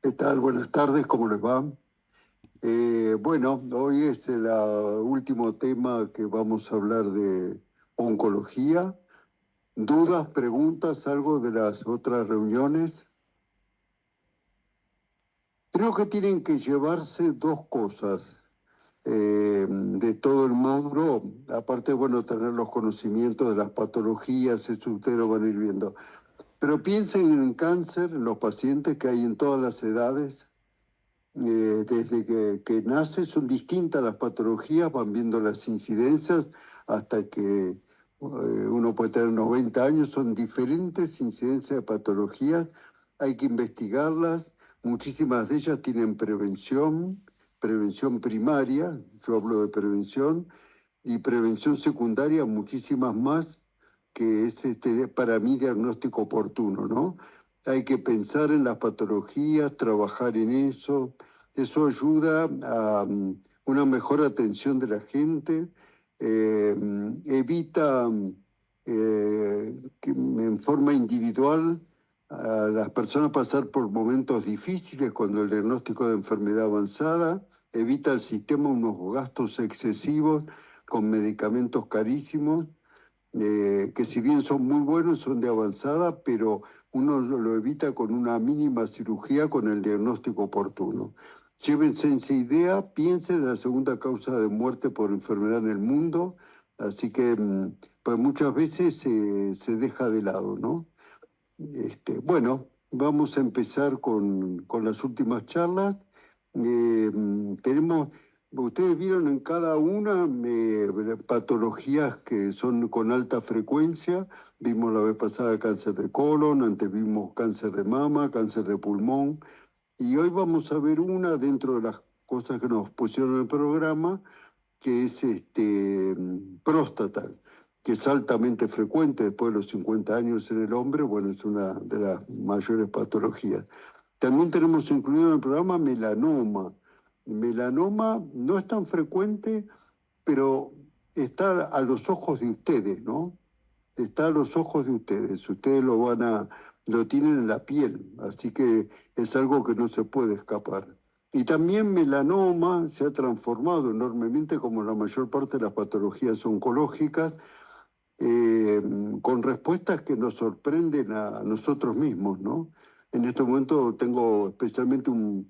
¿Qué tal? Buenas tardes, ¿cómo les va? Bueno, hoy es el último tema que vamos a hablar de oncología. ¿Dudas, preguntas, algo de las otras reuniones? Creo que tienen que llevarse dos cosas de todo el módulo, aparte, bueno, tener los conocimientos de las patologías, eso ustedes lo van a ir viendo. Pero piensen en cáncer, en los pacientes que hay en todas las edades. Desde que nace son distintas las patologías, van viendo las incidencias hasta que uno puede tener 90 años, son diferentes incidencias de patologías, hay que investigarlas, muchísimas de ellas tienen prevención primaria, yo hablo de prevención, y prevención secundaria, muchísimas más, que es para mí diagnóstico oportuno, ¿no? Hay que pensar en las patologías, trabajar en eso. Eso ayuda a una mejor atención de la gente, evita que en forma individual a las personas pasar por momentos difíciles cuando el diagnóstico de enfermedad avanzada, evita al sistema unos gastos excesivos con medicamentos carísimos, que si bien son muy buenos, son de avanzada, pero uno lo evita con una mínima cirugía con el diagnóstico oportuno. Llévense esa idea, piensen en la segunda causa de muerte por enfermedad en el mundo, así que pues muchas veces se deja de lado, ¿no? Bueno, vamos a empezar con las últimas charlas. Ustedes vieron en cada una patologías que son con alta frecuencia. Vimos la vez pasada cáncer de colon, antes vimos cáncer de mama, cáncer de pulmón. Y hoy vamos a ver una dentro de las cosas que nos pusieron en el programa, que es próstata, que es altamente frecuente después de los 50 años en el hombre. Bueno, es una de las mayores patologías. También tenemos incluido en el programa melanoma. Melanoma no es tan frecuente, pero está a los ojos de ustedes, ¿no? Está a los ojos de ustedes. Ustedes lo tienen en la piel, así que es algo que no se puede escapar. Y también melanoma se ha transformado enormemente como la mayor parte de las patologías oncológicas, eh, con respuestas que nos sorprenden a nosotros mismos, ¿no? En este momento tengo especialmente un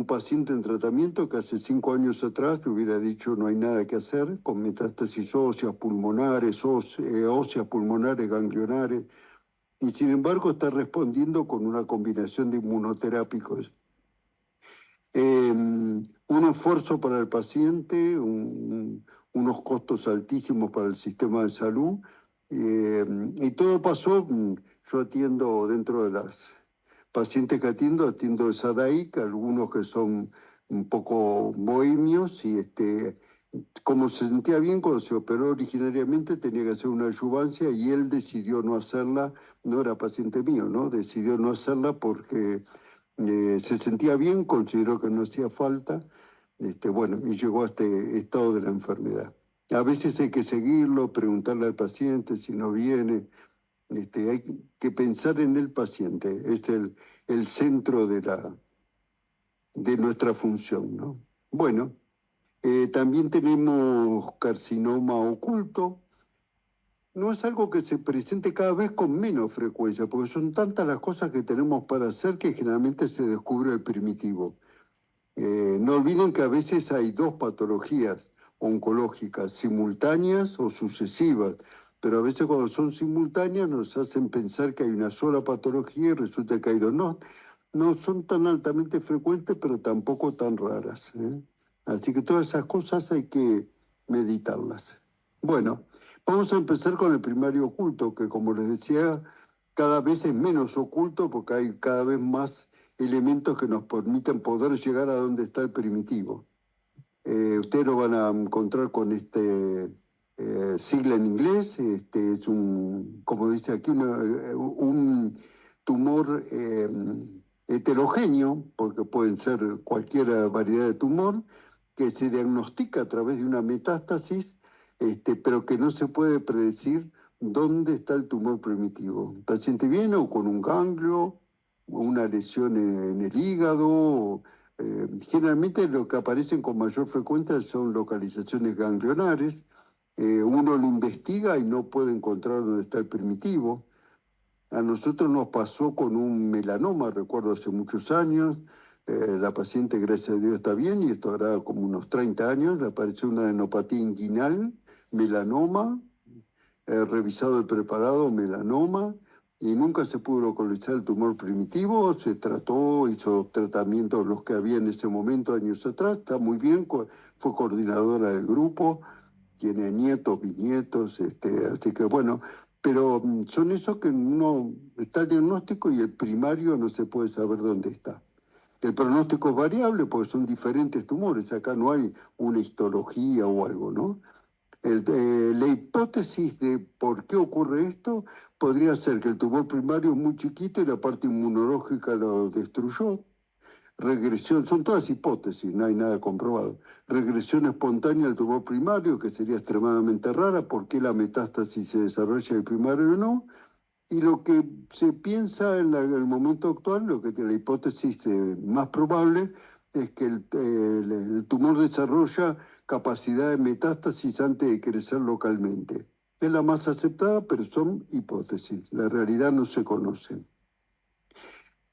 paciente en tratamiento que hace 5 años atrás te hubiera dicho no hay nada que hacer, con metástasis óseas pulmonares, óseas pulmonares ganglionares, y sin embargo está respondiendo con una combinación de inmunoterápicos. Un esfuerzo para el paciente, unos costos altísimos para el sistema de salud, y todo pasó. Yo atiendo dentro de las pacientes que atiendo de SADAIC, algunos que son un poco bohemios, y como se sentía bien cuando se operó originariamente, tenía que hacer una adyuvancia y él decidió no hacerla, no era paciente mío, ¿no? Decidió no hacerla porque se sentía bien, consideró que no hacía falta, bueno, y llegó a este estado de la enfermedad. A veces hay que seguirlo, preguntarle al paciente si no viene, hay que pensar en el paciente, es el centro de nuestra función, ¿no? Bueno, también tenemos carcinoma oculto. No es algo que se presente cada vez con menos frecuencia, porque son tantas las cosas que tenemos para hacer que generalmente se descubre el primitivo. No olviden que a veces hay dos patologías oncológicas, simultáneas o sucesivas, pero a veces cuando son simultáneas nos hacen pensar que hay una sola patología y resulta que hay dos. No, no son tan altamente frecuentes, pero tampoco tan raras, ¿eh? Así que todas esas cosas hay que meditarlas. Bueno, vamos a empezar con el primario oculto, que como les decía, cada vez es menos oculto porque hay cada vez más elementos que nos permiten poder llegar a donde está el primitivo. Ustedes lo van a encontrar con sigla en inglés, es como dice aquí, un tumor heterogéneo, porque pueden ser cualquier variedad de tumor, que se diagnostica a través de una metástasis, pero que no se puede predecir dónde está el tumor primitivo. El paciente viene o con un ganglio, una lesión en el hígado. Generalmente lo que aparecen con mayor frecuencia son localizaciones ganglionares. Uno lo investiga y no puede encontrar dónde está el primitivo. A nosotros nos pasó con un melanoma, recuerdo hace muchos años. La paciente, gracias a Dios, está bien, y esto hará como unos 30 años. Le apareció una adenopatía inguinal, melanoma, revisado el preparado, melanoma, y nunca se pudo localizar el tumor primitivo. Se trató, hizo tratamientos los que había en ese momento, años atrás, está muy bien, fue coordinadora del grupo, tiene nietos, bisnietos, así que bueno, pero son esos que uno está el diagnóstico y el primario no se puede saber dónde está. El pronóstico es variable porque son diferentes tumores, acá no hay una histología o algo, ¿no? La hipótesis de por qué ocurre esto podría ser que el tumor primario es muy chiquito y la parte inmunológica lo destruyó. Regresión, son todas hipótesis, no hay nada comprobado. Regresión espontánea al tumor primario, que sería extremadamente rara, por qué la metástasis se desarrolla en el primario o no. Y lo que se piensa en el momento actual, lo que la hipótesis más probable es que el tumor desarrolla capacidad de metástasis antes de crecer localmente. Es la más aceptada, pero son hipótesis. La realidad no se conoce.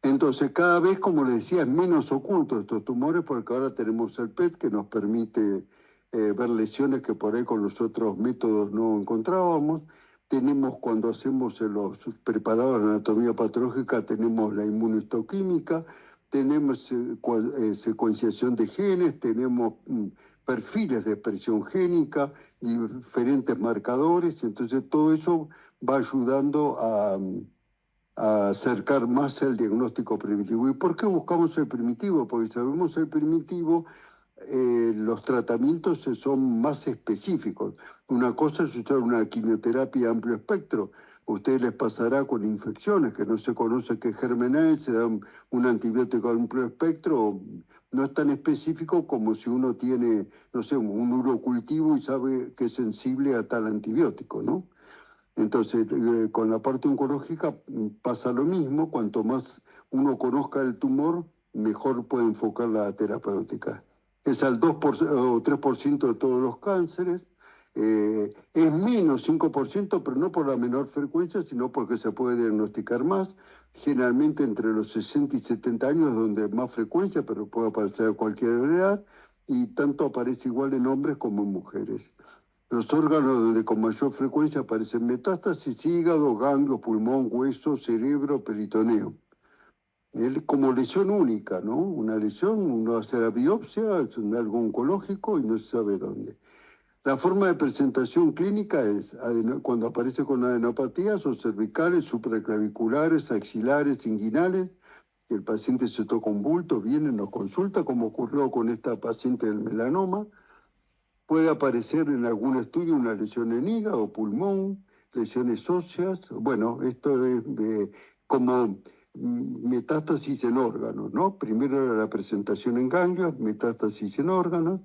Entonces, cada vez, como les decía, es menos oculto estos tumores porque ahora tenemos el PET que nos permite ver lesiones que por ahí con los otros métodos no encontrábamos. Tenemos, cuando hacemos los preparados de anatomía patológica, tenemos la inmunohistoquímica, tenemos secuenciación de genes, tenemos perfiles de expresión génica, diferentes marcadores. Entonces, todo eso va ayudando a acercar más el diagnóstico primitivo. ¿Y por qué buscamos el primitivo? Porque si sabemos el primitivo, los tratamientos son más específicos. Una cosa es usar una quimioterapia de amplio espectro. A ustedes les pasará con infecciones que no se conoce qué germen es, se da un antibiótico de amplio espectro. No es tan específico como si uno tiene, no sé, un urocultivo y sabe que es sensible a tal antibiótico, ¿no? Entonces, con la parte oncológica pasa lo mismo. Cuanto más uno conozca el tumor, mejor puede enfocar la terapéutica. Es al 2% o 3% de todos los cánceres. Es menos 5%, pero no por la menor frecuencia, sino porque se puede diagnosticar más. Generalmente entre los 60 y 70 años es donde más frecuencia, pero puede aparecer a cualquier edad. Y tanto aparece igual en hombres como en mujeres. Los órganos donde con mayor frecuencia aparecen metástasis: hígado, ganglio, pulmón, hueso, cerebro, peritoneo. Como lesión única, ¿no? Una lesión, uno hace la biopsia, es algo oncológico y no se sabe dónde. La forma de presentación clínica es, cuando aparece con adenopatías, o cervicales, supraclaviculares, axilares, inguinales. El paciente se toca un bulto, viene, nos consulta, como ocurrió con esta paciente del melanoma. Puede aparecer en algún estudio una lesión en hígado, pulmón, lesiones óseas. Bueno, esto es como metástasis en órganos, ¿no? Primero era la presentación en ganglios, metástasis en órganos.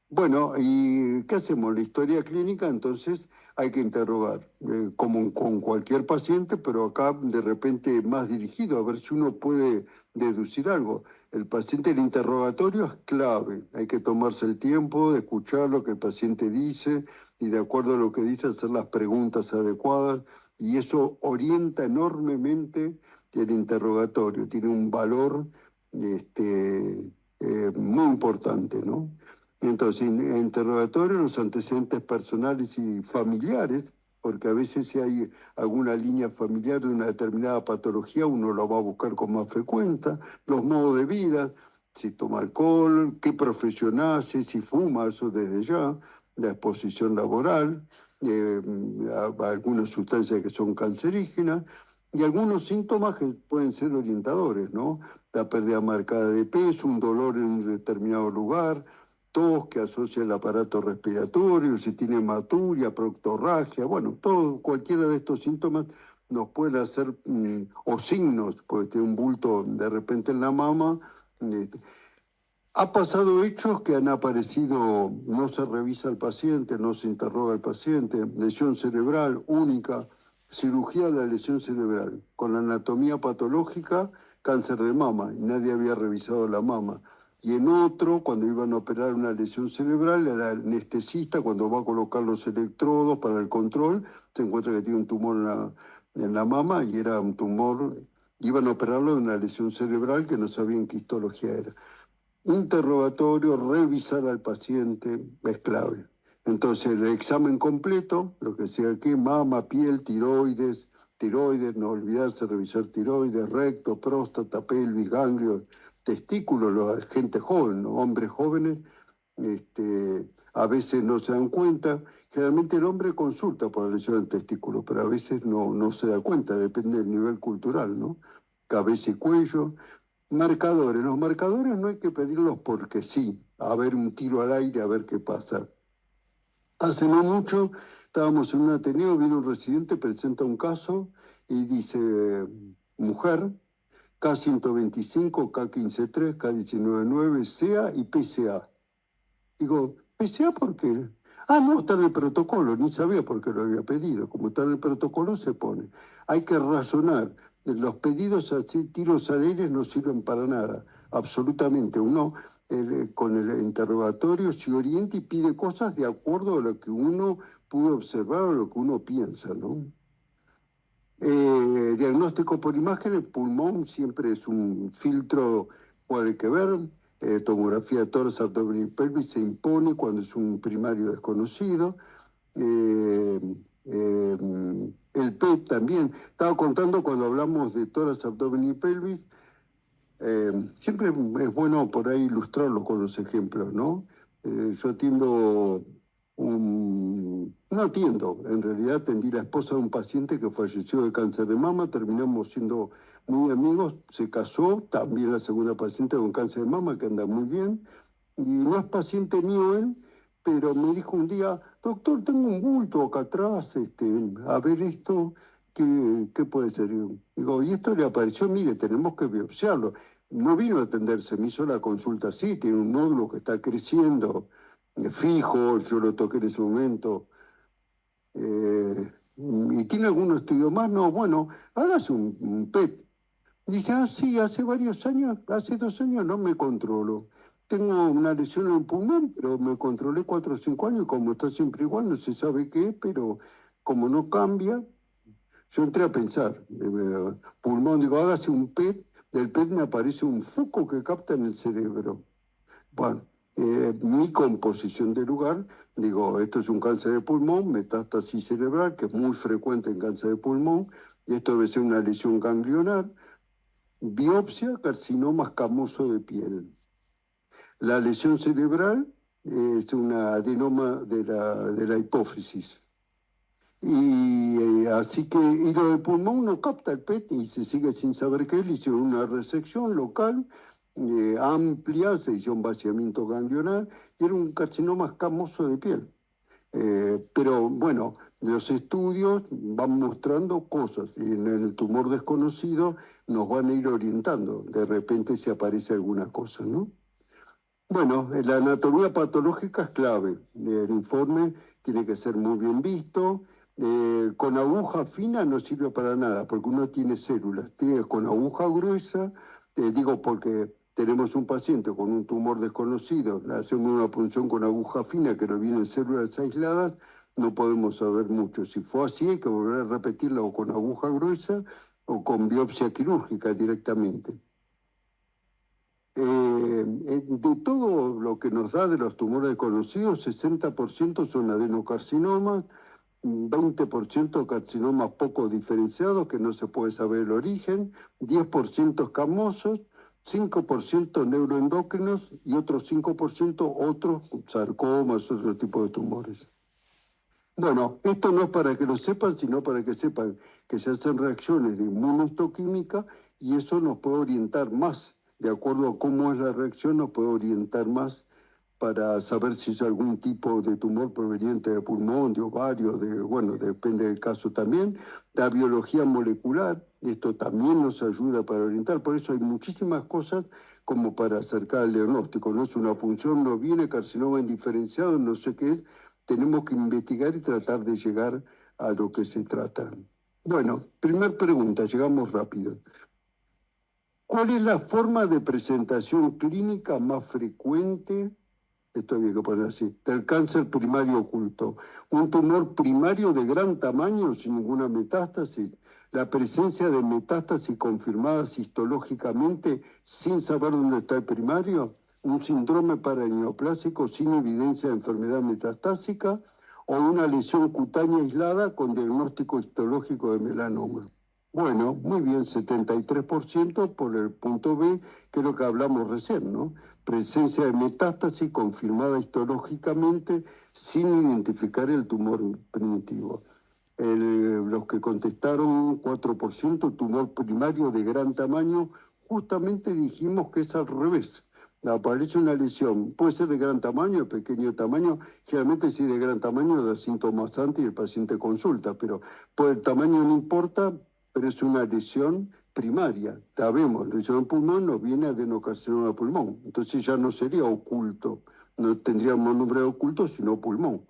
Bueno, ¿y qué hacemos? La historia clínica, entonces hay que interrogar, como con cualquier paciente, pero acá de repente más dirigido, a ver si uno puede deducir algo. El paciente, el interrogatorio es clave, hay que tomarse el tiempo de escuchar lo que el paciente dice y de acuerdo a lo que dice hacer las preguntas adecuadas, y eso orienta enormemente el interrogatorio, tiene un valor muy importante, ¿no? Entonces, en interrogatorio, los antecedentes personales y familiares, porque a veces si hay alguna línea familiar de una determinada patología, uno lo va a buscar con más frecuencia. Los modos de vida, si toma alcohol, qué profesión hace, si fuma, eso desde ya, la exposición laboral, a algunas sustancias que son cancerígenas, y algunos síntomas que pueden ser orientadores, ¿no? La pérdida marcada de peso, un dolor en un determinado lugar, tos que asocia el aparato respiratorio, si tiene hematuria, proctorragia, bueno, todo, cualquiera de estos síntomas nos puede hacer, o signos, puede tener un bulto de repente en la mama. Ha pasado hechos que han aparecido, no se revisa al paciente, no se interroga al paciente, lesión cerebral única, cirugía de la lesión cerebral, con anatomía patológica, cáncer de mama, y nadie había revisado la mama. Y en otro, cuando iban a operar una lesión cerebral, el anestesista, cuando va a colocar los electrodos para el control, se encuentra que tiene un tumor en la mama, y era un tumor, iban a operarlo de una lesión cerebral que no sabían qué histología era. Interrogatorio, revisar al paciente, es clave. Entonces, el examen completo, lo que sea aquí, mama, piel, tiroides, no olvidarse revisar tiroides, recto, próstata, pelvis, ganglios, testículos, la gente joven, ¿no? Hombres jóvenes, a veces no se dan cuenta. Generalmente el hombre consulta por la lesión del testículo, pero a veces no se da cuenta, depende del nivel cultural, ¿no? Cabeza y cuello. Marcadores. Los marcadores no hay que pedirlos porque sí, a ver un tiro al aire, a ver qué pasa. Hace no mucho estábamos en un Ateneo, vino un residente, presenta un caso y dice, mujer, K125, K153, K199, CA y PCA. Digo, ¿PCA por qué? Ah, no, está en el protocolo, ni sabía por qué lo había pedido. Como está en el protocolo, se pone. Hay que razonar. Los pedidos así, tiros al aire no sirven para nada, absolutamente. Uno, con el interrogatorio, se orienta y pide cosas de acuerdo a lo que uno pudo observar o lo que uno piensa, ¿no? Diagnóstico por imágenes, pulmón siempre es un filtro cual hay que ver. Tomografía de tórax, abdomen y pelvis se impone cuando es un primario desconocido. Eh, eh, el PET también. Estaba contando cuando hablamos de tórax, abdomen y pelvis. Siempre es bueno por ahí ilustrarlo con los ejemplos, ¿no? Yo atiendo no atiendo, en realidad atendí la esposa de un paciente que falleció de cáncer de mama, terminamos siendo muy amigos, se casó, también la segunda paciente con cáncer de mama, que anda muy bien, y no es paciente mío él, pero me dijo un día, doctor, tengo un bulto acá atrás, a ver esto, ¿qué puede ser? Digo, y esto le apareció, mire, tenemos que biopsiarlo. No vino a atenderse, me hizo la consulta así, tiene un nódulo que está creciendo, fijo, yo lo toqué en ese momento. ¿Y tiene algún estudio más? No, bueno, hágase un PET. Dice, ah, sí, hace varios años, hace 2 años no me controlo. Tengo una lesión en el pulmón, pero me controlé 4 o 5 años, como está siempre igual, no se sabe qué es, pero como no cambia, yo entré a pensar, pulmón, digo, hágase un PET, del PET me aparece un foco que capta en el cerebro. Bueno, mi composición de lugar, digo, esto es un cáncer de pulmón, metástasis cerebral, que es muy frecuente en cáncer de pulmón, y esto debe ser una lesión ganglionar, biopsia, carcinoma escamoso de piel. La lesión cerebral es un adenoma de la hipófisis. Y así que, y lo del pulmón no capta el PET y se sigue sin saber qué es. Le hicieron una resección local, amplia, se hizo un vaciamiento ganglionar y era un carcinoma escamoso de piel. Pero bueno, los estudios van mostrando cosas y en el tumor desconocido nos van a ir orientando. De repente se aparece alguna cosa, ¿no? Bueno, la anatomía patológica es clave. El informe tiene que ser muy bien visto. Con aguja fina no sirve para nada porque uno tiene células. Con aguja gruesa, digo porque tenemos un paciente con un tumor desconocido, le hacemos una punción con aguja fina que no vienen células aisladas, no podemos saber mucho. Si fue así, hay que volver a repetirlo o con aguja gruesa o con biopsia quirúrgica directamente. De todo lo que nos da de los tumores conocidos, 60% son adenocarcinomas, 20% carcinomas poco diferenciados que no se puede saber el origen, 10% escamosos, 5% neuroendocrinos y otros 5% otros sarcomas, otro tipo de tumores. Bueno, esto no es para que lo sepan, sino para que sepan que se hacen reacciones de inmunohistoquímica y eso nos puede orientar más, de acuerdo a cómo es la reacción, nos puede orientar más para saber si es algún tipo de tumor proveniente de pulmón, de ovario, bueno, depende del caso también. La biología molecular, esto también nos ayuda para orientar, por eso hay muchísimas cosas como para acercar el diagnóstico, no es una punción, no viene carcinoma indiferenciado, no sé qué es, tenemos que investigar y tratar de llegar a lo que se trata. Bueno, primer pregunta, llegamos rápido. ¿Cuál es la forma de presentación clínica más frecuente, esto había que poner así, del cáncer primario oculto? Un tumor primario de gran tamaño sin ninguna metástasis, la presencia de metástasis confirmadas histológicamente sin saber dónde está el primario, un síndrome paraneoplásico sin evidencia de enfermedad metastásica o una lesión cutánea aislada con diagnóstico histológico de melanoma. Bueno, muy bien, 73% por el punto B, que es lo que hablamos recién, ¿no? Presencia de metástasis confirmada histológicamente sin identificar el tumor primitivo. Los que contestaron 4%, tumor primario de gran tamaño, justamente dijimos que es al revés. Aparece una lesión, puede ser de gran tamaño, de pequeño tamaño, generalmente si de gran tamaño da síntomas antes y el paciente consulta, pero el tamaño no importa, pero es una lesión primaria. Sabemos, lesión de pulmón nos viene adenocarcinoma de pulmón, entonces ya no sería oculto, no tendríamos nombre de oculto, sino pulmón.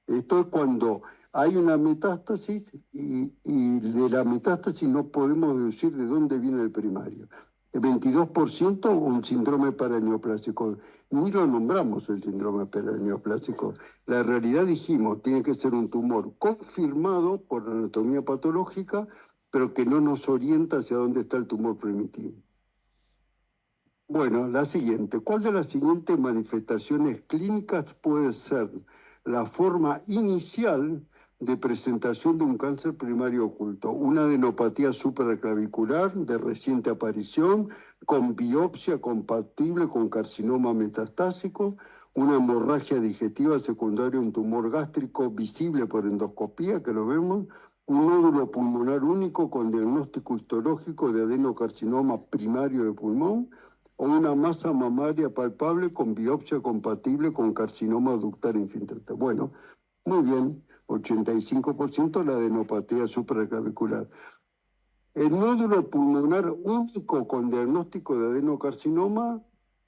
Esto es cuando hay una metástasis y de la metástasis no podemos deducir de dónde viene el primario. El 22% un síndrome paraneoplásico. Ni lo nombramos el síndrome paraneoplásico. La realidad dijimos, tiene que ser un tumor confirmado por anatomía patológica, pero que no nos orienta hacia dónde está el tumor primitivo. Bueno, la siguiente. ¿Cuál de las siguientes manifestaciones clínicas puede ser la forma inicial de presentación de un cáncer primario oculto? Una adenopatía supraclavicular de reciente aparición, con biopsia compatible con carcinoma metastásico, una hemorragia digestiva secundaria a un tumor gástrico visible por endoscopía, que lo vemos, un nódulo pulmonar único con diagnóstico histológico de adenocarcinoma primario de pulmón, o una masa mamaria palpable con biopsia compatible con carcinoma ductal infiltrante. Bueno, muy bien, 85% la adenopatía supraclavicular. El nódulo pulmonar único con diagnóstico de adenocarcinoma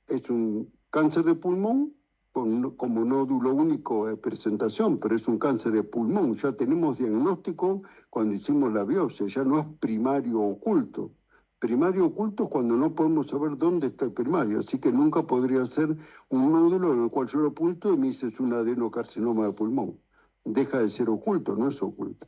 es un cáncer de pulmón como nódulo único de presentación, pero es un cáncer de pulmón. Ya tenemos diagnóstico cuando hicimos la biopsia, ya no es primario oculto. Primario oculto es cuando no podemos saber dónde está el primario, así que nunca podría ser un nódulo en el cual yo lo apunto y me dice es un adenocarcinoma de pulmón. Deja de ser oculto, no es oculto.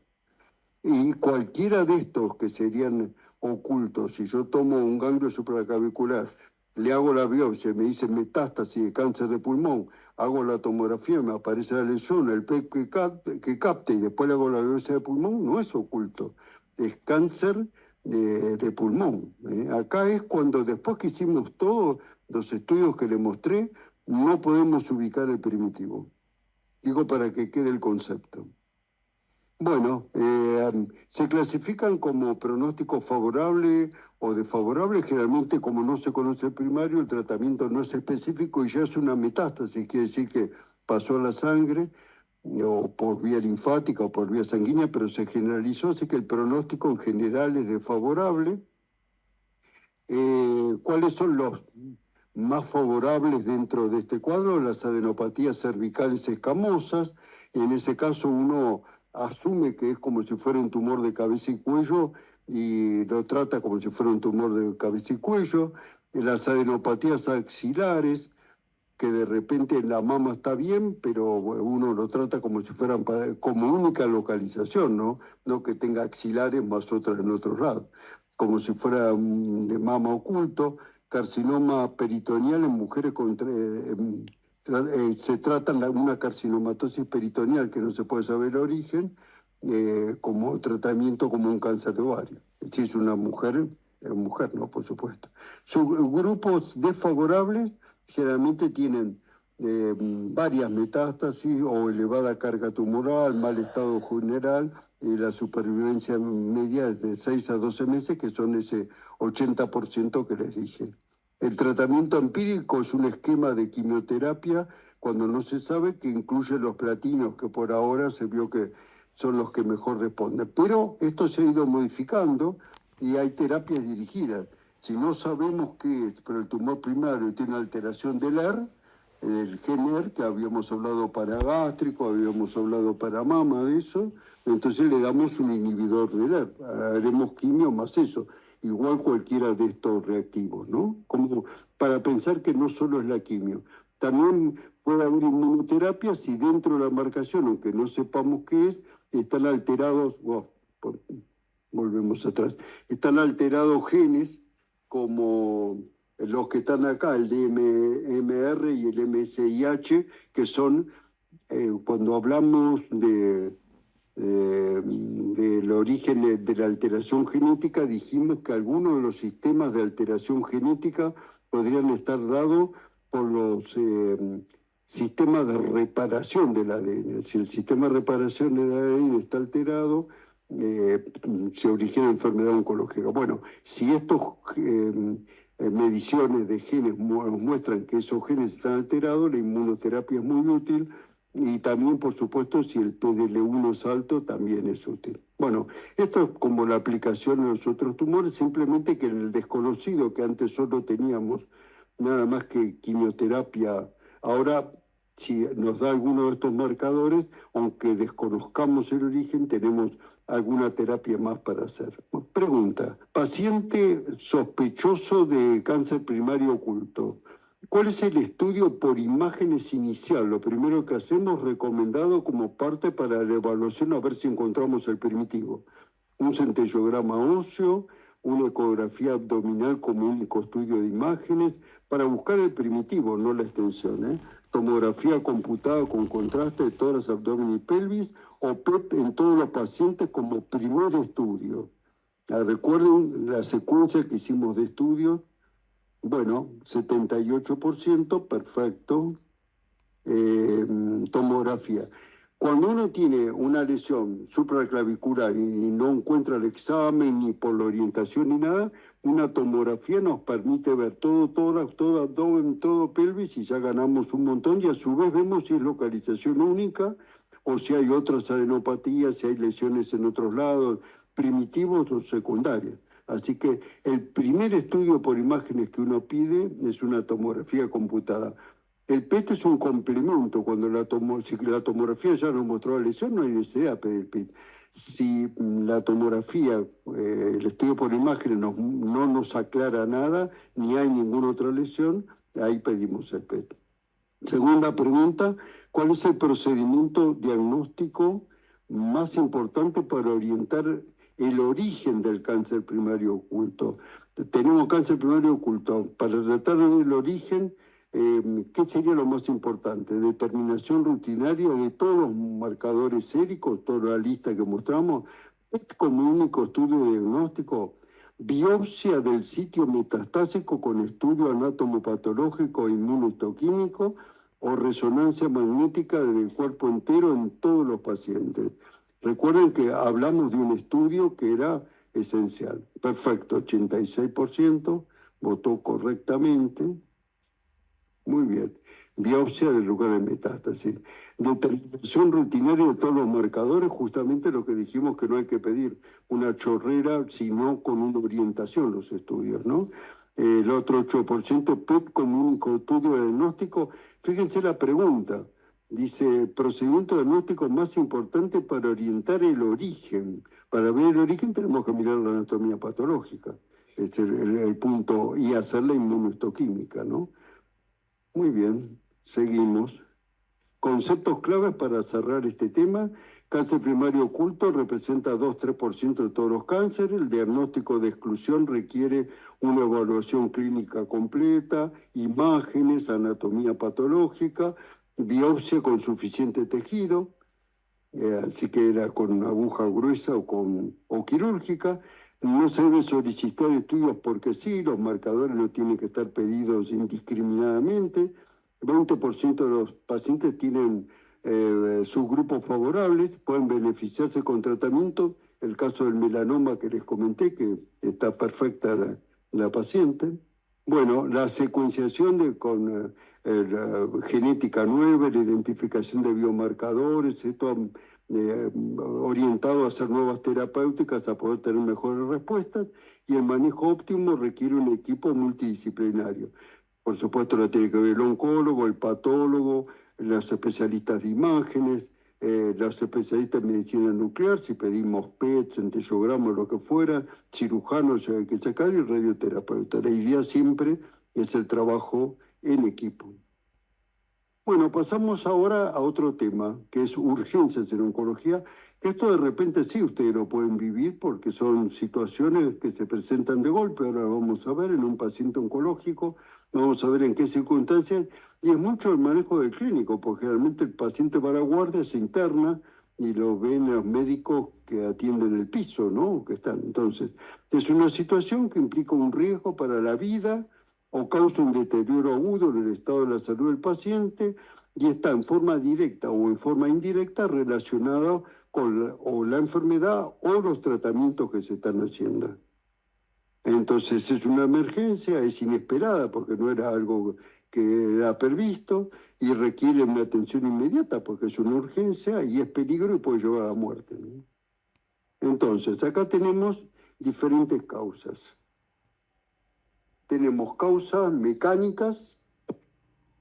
Y cualquiera de estos que serían ocultos, si yo tomo un ganglio supraclavicular, le hago la biopsia, me dice metástasis de cáncer de pulmón, hago la tomografía, me aparece la lesión, el PET que capte y después le hago la biopsia de pulmón, no es oculto, es cáncer de pulmón. Acá es cuando después que hicimos todos los estudios que le mostré, no podemos ubicar el primitivo. Digo para que quede el concepto. Bueno, se clasifican como pronóstico favorable o desfavorable. Generalmente, como no se conoce el primario, el tratamiento no es específico y ya es una metástasis, quiere decir que pasó a la sangre o por vía linfática o por vía sanguínea, pero se generalizó, así que el pronóstico en general es desfavorable. ¿Cuáles son los más favorables dentro de este cuadro? Las adenopatías cervicales escamosas. En ese caso uno asume que es como si fuera un tumor de cabeza y cuello y lo trata como si fuera un tumor de cabeza y cuello. Las adenopatías axilares, que de repente la mama está bien, pero uno lo trata como si fueran como única localización, ¿no? No que tenga axilares más otras en otros lados, como si fuera de mama oculto. Carcinoma peritoneal en mujeres con se trata una carcinomatosis peritoneal que no se puede saber el origen, como tratamiento como un cáncer de ovario. Si es una mujer, es mujer, ¿no? Por supuesto. Grupos desfavorables generalmente tienen varias metástasis o elevada carga tumoral, mal estado general, y la supervivencia media es de 6 a 12 meses, que son ese 80% que les dije. El tratamiento empírico es un esquema de quimioterapia cuando no se sabe, que incluye los platinos, que por ahora se vio que son los que mejor responden. Pero esto se ha ido modificando y hay terapias dirigidas. Si no sabemos qué es, pero el tumor primario tiene alteración del ER, el GENER, que habíamos hablado para gástrico, habíamos hablado para mama, de eso, entonces le damos un inhibidor del ERP, haremos quimio más eso, igual cualquiera de estos reactivos, ¿no? Como para pensar que no solo es la quimio, también puede haber inmunoterapia si dentro de la marcación, aunque no sepamos qué es, están alterados, volvemos atrás, están alterados genes como los que están acá, el DMR y el MSIH, que son, cuando hablamos del origen de la alteración genética, dijimos que algunos de los sistemas de alteración genética podrían estar dados por los sistemas de reparación del ADN. Si el sistema de reparación del ADN está alterado, se origina enfermedad oncológica. Bueno, si estos mediciones de genes muestran que esos genes están alterados, la inmunoterapia es muy útil y también, por supuesto, si el PDL1 es alto, también es útil. Bueno, esto es como la aplicación en los otros tumores, simplemente que en el desconocido, que antes solo teníamos nada más que quimioterapia, ahora si nos da alguno de estos marcadores, aunque desconozcamos el origen, tenemos alguna terapia más para hacer. Pregunta, paciente sospechoso de cáncer primario oculto. ¿Cuál es el estudio por imágenes inicial? Lo primero que hacemos, recomendado como parte para la evaluación, a ver si encontramos el primitivo. Un centellograma óseo, una ecografía abdominal como único estudio de imágenes, para buscar el primitivo, no la extensión, ¿eh? Tomografía computada con contraste de tórax, abdomen y pelvis, o PET en todos los pacientes como primer estudio. Recuerden la secuencia que hicimos de estudios. Bueno, 78%, perfecto. Tomografía. Cuando uno tiene una lesión supraclavicular y no encuentra el examen ni por la orientación ni nada, una tomografía nos permite ver todo abdomen, todo pelvis y ya ganamos un montón y a su vez vemos si es localización única o si hay otras adenopatías, si hay lesiones en otros lados, primitivos o secundarias. Así que el primer estudio por imágenes que uno pide es una tomografía computada. El PET es un complemento. Cuando si la tomografía ya nos mostró la lesión, no hay necesidad de pedir PET. Si la tomografía, el estudio por imágenes no nos aclara nada, ni hay ninguna otra lesión, ahí pedimos el PET. Segunda pregunta, ¿cuál es el procedimiento diagnóstico más importante para orientar el origen del cáncer primario oculto? Tenemos cáncer primario oculto. Para tratar del origen, ¿qué sería lo más importante? Determinación rutinaria de todos los marcadores séricos, toda la lista que mostramos, como único estudio diagnóstico, biopsia del sitio metastásico con estudio anatomopatológico e inmunohistoquímico o resonancia magnética del cuerpo entero en todos los pacientes. Recuerden que hablamos de un estudio que era esencial. Perfecto, 86%, votó correctamente. Muy bien. Biopsia del lugar de metástasis. Determinación rutinaria de todos los marcadores, justamente lo que dijimos que no hay que pedir una chorrera, sino con una orientación los estudios, ¿no? El otro 8%, PET como único estudio diagnóstico. Fíjense la pregunta. Dice, procedimiento diagnóstico más importante para orientar el origen. Para ver el origen tenemos que mirar la anatomía patológica. Es el punto, y hacer la inmunohistoquímica, ¿no? Muy bien, seguimos. Conceptos claves para cerrar este tema. Cáncer primario oculto representa 2-3% de todos los cánceres. El diagnóstico de exclusión requiere una evaluación clínica completa, imágenes, anatomía patológica, biopsia con suficiente tejido, así que era con una aguja gruesa o quirúrgica. No se debe solicitar estudios porque sí, los marcadores no tienen que estar pedidos indiscriminadamente. 20% de los pacientes tienen subgrupos favorables, pueden beneficiarse con tratamiento. El caso del melanoma que les comenté, que está perfecta la paciente. Bueno, la secuenciación con la genética nueva, la identificación de biomarcadores, esto orientado a hacer nuevas terapéuticas, a poder tener mejores respuestas, y el manejo óptimo requiere un equipo multidisciplinario. Por supuesto, la tiene que ver el oncólogo, el patólogo, los especialistas de imágenes, los especialistas en medicina nuclear, si pedimos PET, centellogramos, lo que fuera, cirujanos hay que sacar y radioterapeuta. La idea siempre es el trabajo en equipo. Bueno, pasamos ahora a otro tema, que es urgencias en oncología. Esto de repente sí ustedes lo pueden vivir porque son situaciones que se presentan de golpe. Ahora lo vamos a ver en un paciente oncológico, vamos a ver en qué circunstancias. Y es mucho el manejo del clínico, porque generalmente el paciente va a la guardia, se interna y lo ven los médicos que atienden el piso, ¿no? Que están. Entonces, es una situación que implica un riesgo para la vida o causa un deterioro agudo en el estado de la salud del paciente y está en forma directa o en forma indirecta relacionada con la enfermedad o los tratamientos que se están haciendo. Entonces es una emergencia, es inesperada porque no era algo que era previsto y requiere una atención inmediata porque es una urgencia y es peligro y puede llevar a la muerte, ¿no? Entonces, acá tenemos diferentes causas. Tenemos causas mecánicas,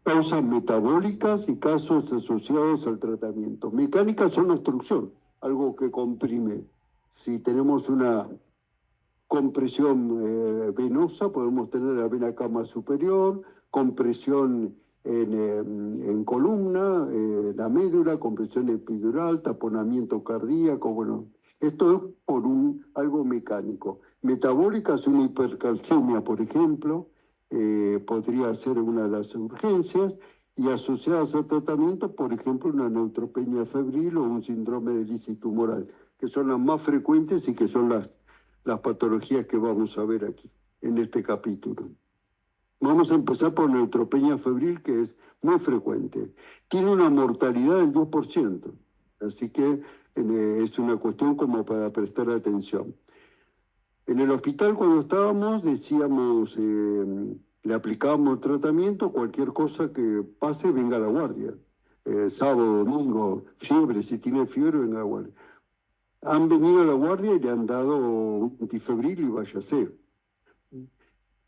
causas metabólicas y casos asociados al tratamiento. Mecánicas son obstrucción, algo que comprime. Si tenemos una compresión venosa, podemos tener la vena cava superior, compresión en columna, la médula, compresión epidural, taponamiento cardíaco, bueno, esto es por algo mecánico. Metabólica es una hipercalcemia, por ejemplo, podría ser una de las urgencias, y asociadas al tratamiento, por ejemplo, una neutropenia febril o un síndrome de lisis tumoral, que son las más frecuentes y que son las patologías que vamos a ver aquí, en este capítulo. Vamos a empezar por neutropenia febril, que es muy frecuente. Tiene una mortalidad del 2%, así que es una cuestión como para prestar atención. En el hospital cuando estábamos decíamos, le aplicábamos el tratamiento, cualquier cosa que pase venga a la guardia. Sábado, domingo, fiebre, si tiene fiebre venga a la guardia. Han venido a la guardia y le han dado un antifebril y váyase.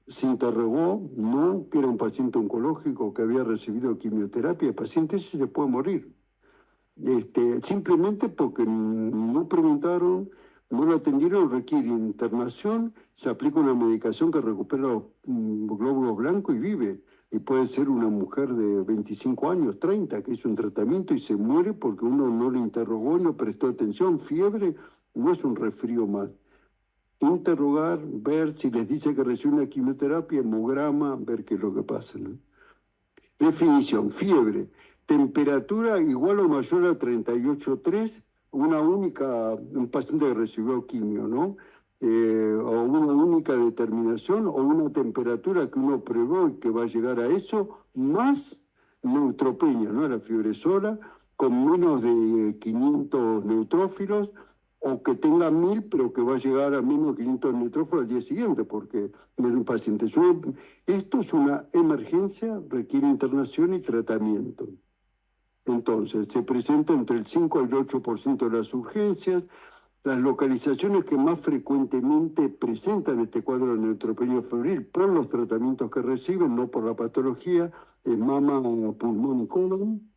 Se interrogó, no, que era un paciente oncológico que había recibido quimioterapia. El paciente ese se puede morir. Simplemente porque no preguntaron, no lo atendieron, requiere internación, se aplica una medicación que recupera los glóbulos blancos y vive. Y puede ser una mujer de 25 años, 30, que hizo un tratamiento y se muere porque uno no le interrogó, no prestó atención. Fiebre no es un resfrío más. Interrogar, ver si les dice que recibe una quimioterapia, hemograma, ver qué es lo que pasa, ¿no? Definición, fiebre, temperatura igual o mayor a 38,3, un paciente que recibió quimio, ¿no? O una única determinación o una temperatura que uno prevé que va a llegar a eso, más neutropenia, ¿no? La fiebre sola, con menos de 500 neutrófilos, o que tenga 1000, pero que va a llegar a menos 500 neutrófilos al día siguiente, porque es un paciente. Esto es una emergencia, requiere internación y tratamiento. Entonces, se presenta entre el 5 y el 8% de las urgencias. Las localizaciones que más frecuentemente presentan este cuadro de neutropenia febril por los tratamientos que reciben, no por la patología, es mama, pulmón y colon.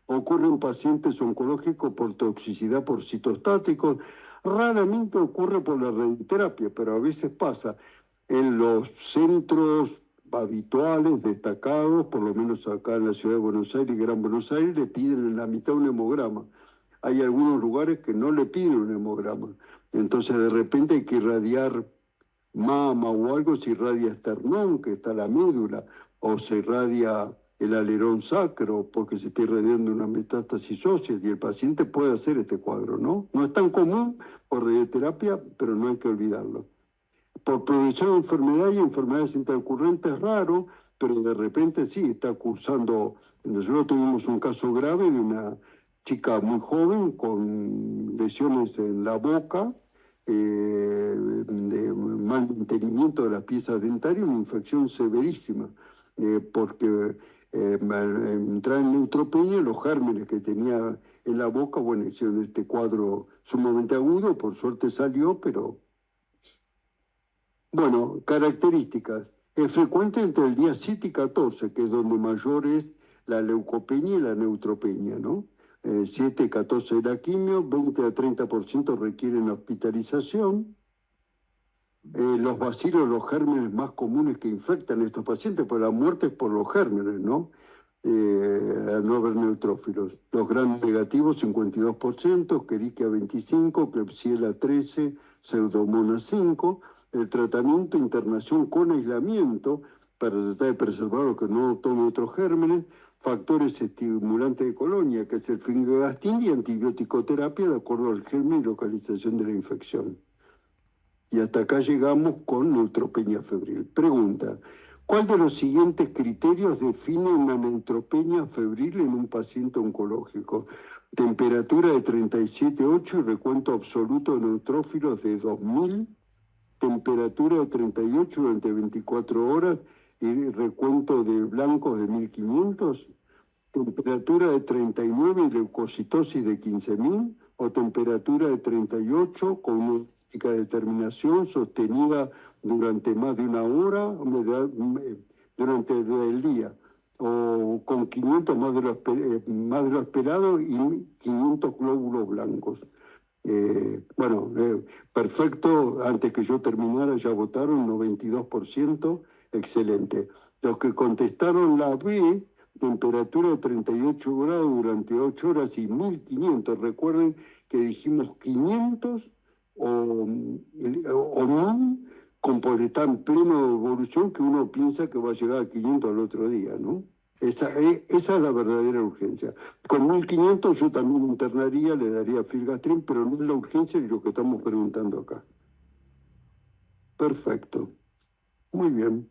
Ocurre en pacientes oncológicos por toxicidad por citostáticos. Raramente ocurre por la radioterapia, pero a veces pasa en los centros habituales, destacados, por lo menos acá en la ciudad de Buenos Aires y Gran Buenos Aires, le piden en la mitad un hemograma. Hay algunos lugares que no le piden un hemograma. Entonces de repente hay que irradiar mama o algo, se irradia esternón, que está la médula, o se irradia el alerón sacro, porque se está irradiando una metástasis ósea, y el paciente puede hacer este cuadro, ¿no? No es tan común por radioterapia, pero no hay que olvidarlo. Por progresión de enfermedad y enfermedades intercurrentes es raro, pero de repente sí, está cursando. Nosotros tuvimos un caso grave de una chica muy joven con lesiones en la boca, de mal mantenimiento de las piezas dentarias, una infección severísima, porque entrar en neutropenia, los gérmenes que tenía en la boca, bueno, hicieron este cuadro sumamente agudo, por suerte salió, pero... Bueno, características. Es frecuente entre el día 7 y 14, que es donde mayor es la leucopenia y la neutropenia, ¿no? 7 y 14 de la quimio, 20 a 30% requieren hospitalización. Los bacilos, los gérmenes más comunes que infectan a estos pacientes, pues la muerte es por los gérmenes, ¿no? Al no haber neutrófilos. Los gram negativos 52%, Escherichia 25%, Klebsiella 13%, Pseudomonas 5%. El tratamiento, internación con aislamiento para tratar de preservar lo que no tome otros gérmenes, factores estimulantes de colonia, que es el fingogastin, y antibiótico terapia de acuerdo al germen y localización de la infección. Y hasta acá llegamos con neutropenia febril. Pregunta, ¿cuál de los siguientes criterios define una neutropenia febril en un paciente oncológico? Temperatura de 37,8 y recuento absoluto de neutrófilos de 2000, temperatura de 38 durante 24 horas y recuento de blancos de 1500, temperatura de 39 y leucocitosis de 15.000, o temperatura de 38 con una determinación sostenida durante más de una hora durante el día, o con 500 más de lo esperado y 500 glóbulos blancos. Perfecto, antes que yo terminara ya votaron 92%, excelente. Los que contestaron la B, temperatura de 38 grados durante 8 horas y 1500, recuerden que dijimos 500 o 1000, porque está en plena evolución que uno piensa que va a llegar a 500 al otro día, ¿no? Esa es la verdadera urgencia. Con 1500 yo también internaría, le daría filgastrin, pero no es la urgencia ni lo que estamos preguntando acá. Perfecto. Muy bien.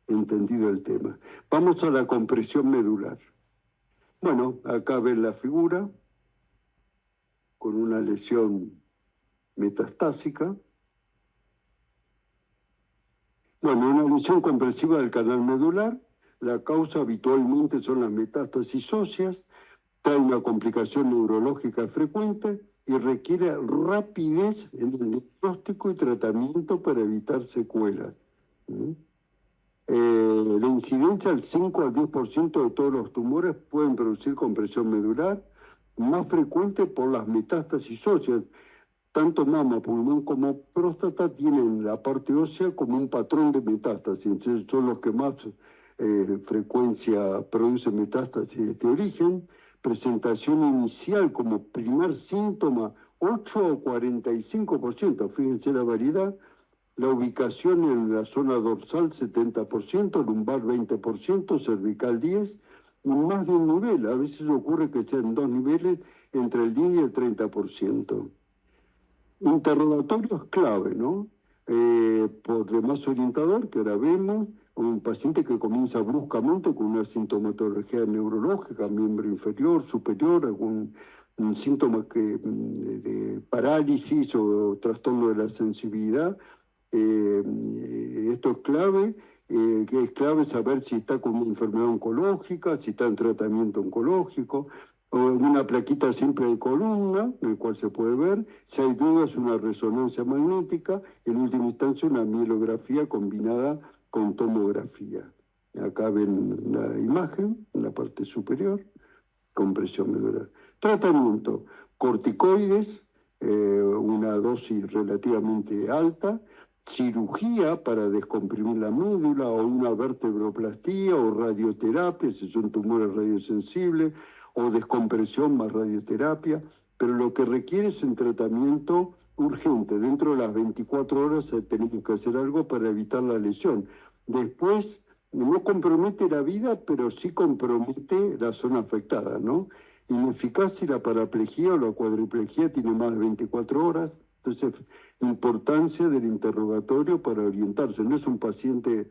Entendido el tema. Vamos a la compresión medular. Bueno, acá ven la figura con una lesión metastásica. Bueno, una lesión compresiva del canal medular. La causa habitualmente son las metástasis óseas. Trae una complicación neurológica frecuente y requiere rapidez en el diagnóstico y tratamiento para evitar secuelas. La incidencia del 5 al 10% de todos los tumores pueden producir compresión medular, más frecuente por las metástasis óseas. Tanto mama, pulmón como próstata tienen la parte ósea como un patrón de metástasis, entonces son los que más frecuencia producen metástasis de este origen. Presentación inicial como primer síntoma 8 o 45%, fíjense la variedad. La ubicación en la zona dorsal 70%, lumbar 20%, cervical 10%, y más de un nivel. A veces ocurre que sean dos niveles entre el 10 y el 30%. Interrogatorios clave, ¿no? Por demás orientador, que ahora vemos, un paciente que comienza bruscamente con una sintomatología neurológica, miembro inferior, superior, algún un síntoma de parálisis o trastorno de la sensibilidad. Esto es clave, que es clave saber si está con una enfermedad oncológica, si está en tratamiento oncológico, o una plaquita simple de columna, en el cual se puede ver. Si hay dudas, una resonancia magnética, en última instancia una mielografía combinada con tomografía. Acá ven la imagen en la parte superior, compresión medular. Tratamiento, corticoides, una dosis relativamente alta, cirugía para descomprimir la médula o una vertebroplastía o radioterapia, si son tumores radiosensibles, o descompresión más radioterapia, pero lo que requiere es un tratamiento urgente. Dentro de las 24 horas tenemos que hacer algo para evitar la lesión. Después, no compromete la vida, pero sí compromete la zona afectada, ¿no? Ineficaz si la paraplegia o la cuadriplegia tiene más de 24 horas. Entonces, importancia del interrogatorio para orientarse. No es un paciente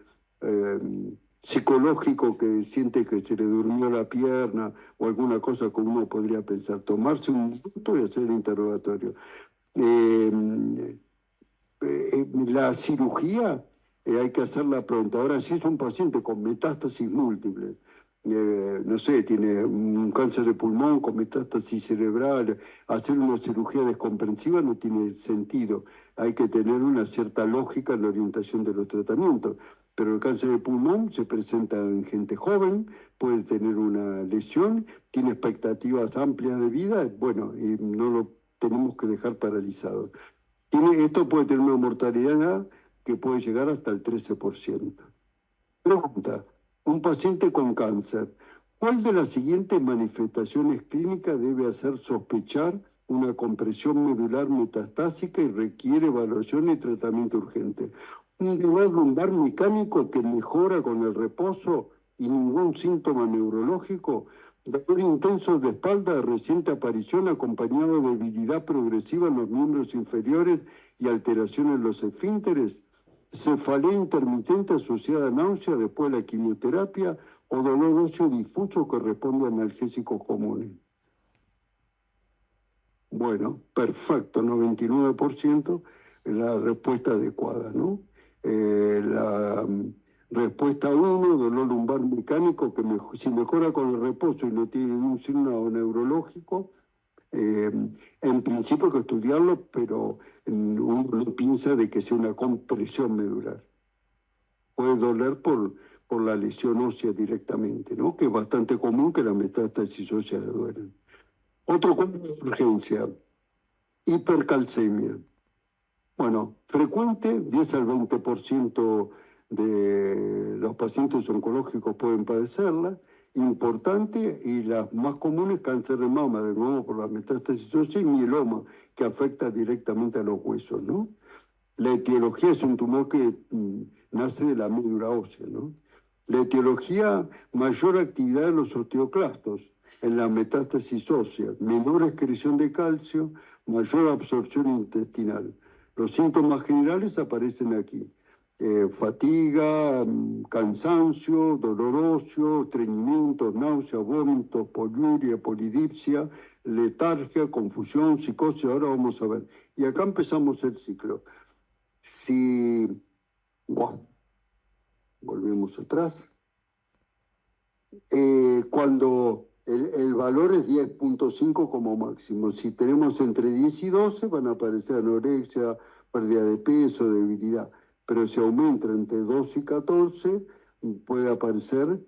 psicológico que siente que se le durmió la pierna o alguna cosa como uno podría pensar. Tomarse un minuto y hacer el interrogatorio. La cirugía hay que hacerla pronto. Ahora, si es un paciente con metástasis múltiples, no sé, tiene un cáncer de pulmón con metástasis cerebral, hacer una cirugía descomprensiva no tiene sentido. Hay que tener una cierta lógica en la orientación de los tratamientos. Pero el cáncer de pulmón se presenta en gente joven, puede tener una lesión, tiene expectativas amplias de vida, bueno, y no lo tenemos que dejar paralizado. Esto puede tener una mortalidad que puede llegar hasta el 13%. Pregunta, un paciente con cáncer, ¿cuál de las siguientes manifestaciones clínicas debe hacer sospechar una compresión medular metastásica y requiere evaluación y tratamiento urgente? Un dolor lumbar mecánico que mejora con el reposo y ningún síntoma neurológico. Dolor intenso de espalda de reciente aparición acompañado de debilidad progresiva en los miembros inferiores y alteración en los esfínteres. Cefalea intermitente asociada a náusea después de la quimioterapia o dolor óseo difuso que responde a analgésicos comunes. Bueno, perfecto, 99% la respuesta adecuada, ¿no? La respuesta 1, dolor lumbar mecánico, que si mejora con el reposo y no tiene ningún signo neurológico, en principio hay que estudiarlo, pero uno no piensa de que sea una compresión medular. Puede doler por la lesión ósea directamente, ¿no? Que es bastante común que la metástasis ósea duelen. Otro cuadro de urgencia, hipercalcemia. Bueno, frecuente, 10 al 20% de los pacientes oncológicos pueden padecerla. Importante, y las más comunes, cáncer de mama, de nuevo por la metástasis ósea, y mieloma, que afecta directamente a los huesos, ¿no? La etiología es un tumor que nace de la médula ósea, ¿no? La etiología, mayor actividad de los osteoclastos en la metástasis ósea, menor excreción de calcio, mayor absorción intestinal. Los síntomas generales aparecen aquí. Fatiga, cansancio, dolor óseo, estreñimiento, náusea, vómitos, poliuria, polidipsia, letargia, confusión, psicosis. Ahora vamos a ver. Y acá empezamos el ciclo. Si, bueno, volvemos atrás, cuando el valor es 10.5 como máximo, si tenemos entre 10 y 12 van a aparecer anorexia, pérdida de peso, debilidad, pero si aumenta entre 12 y 14 puede aparecer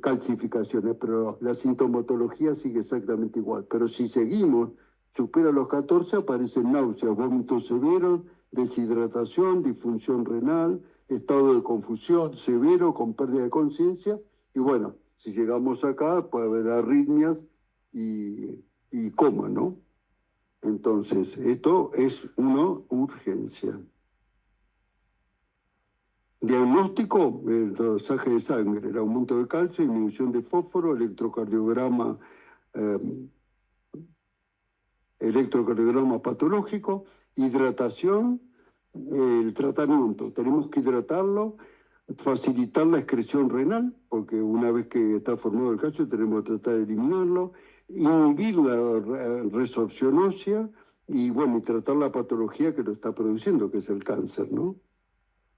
calcificaciones, pero la sintomatología sigue exactamente igual. Pero si seguimos, supera los 14, aparecen náuseas, vómitos severos, deshidratación, disfunción renal, estado de confusión severo con pérdida de conciencia. Y bueno, si llegamos acá puede haber arritmias y coma, ¿no? Entonces, esto es una urgencia. Diagnóstico, el dosaje de sangre, el aumento de calcio, disminución de fósforo, electrocardiograma patológico, hidratación, el tratamiento. Tenemos que hidratarlo, facilitar la excreción renal, porque una vez que está formado el calcio tenemos que tratar de eliminarlo, inhibir la resorción ósea y bueno, y tratar la patología que lo está produciendo, que es el cáncer, ¿no?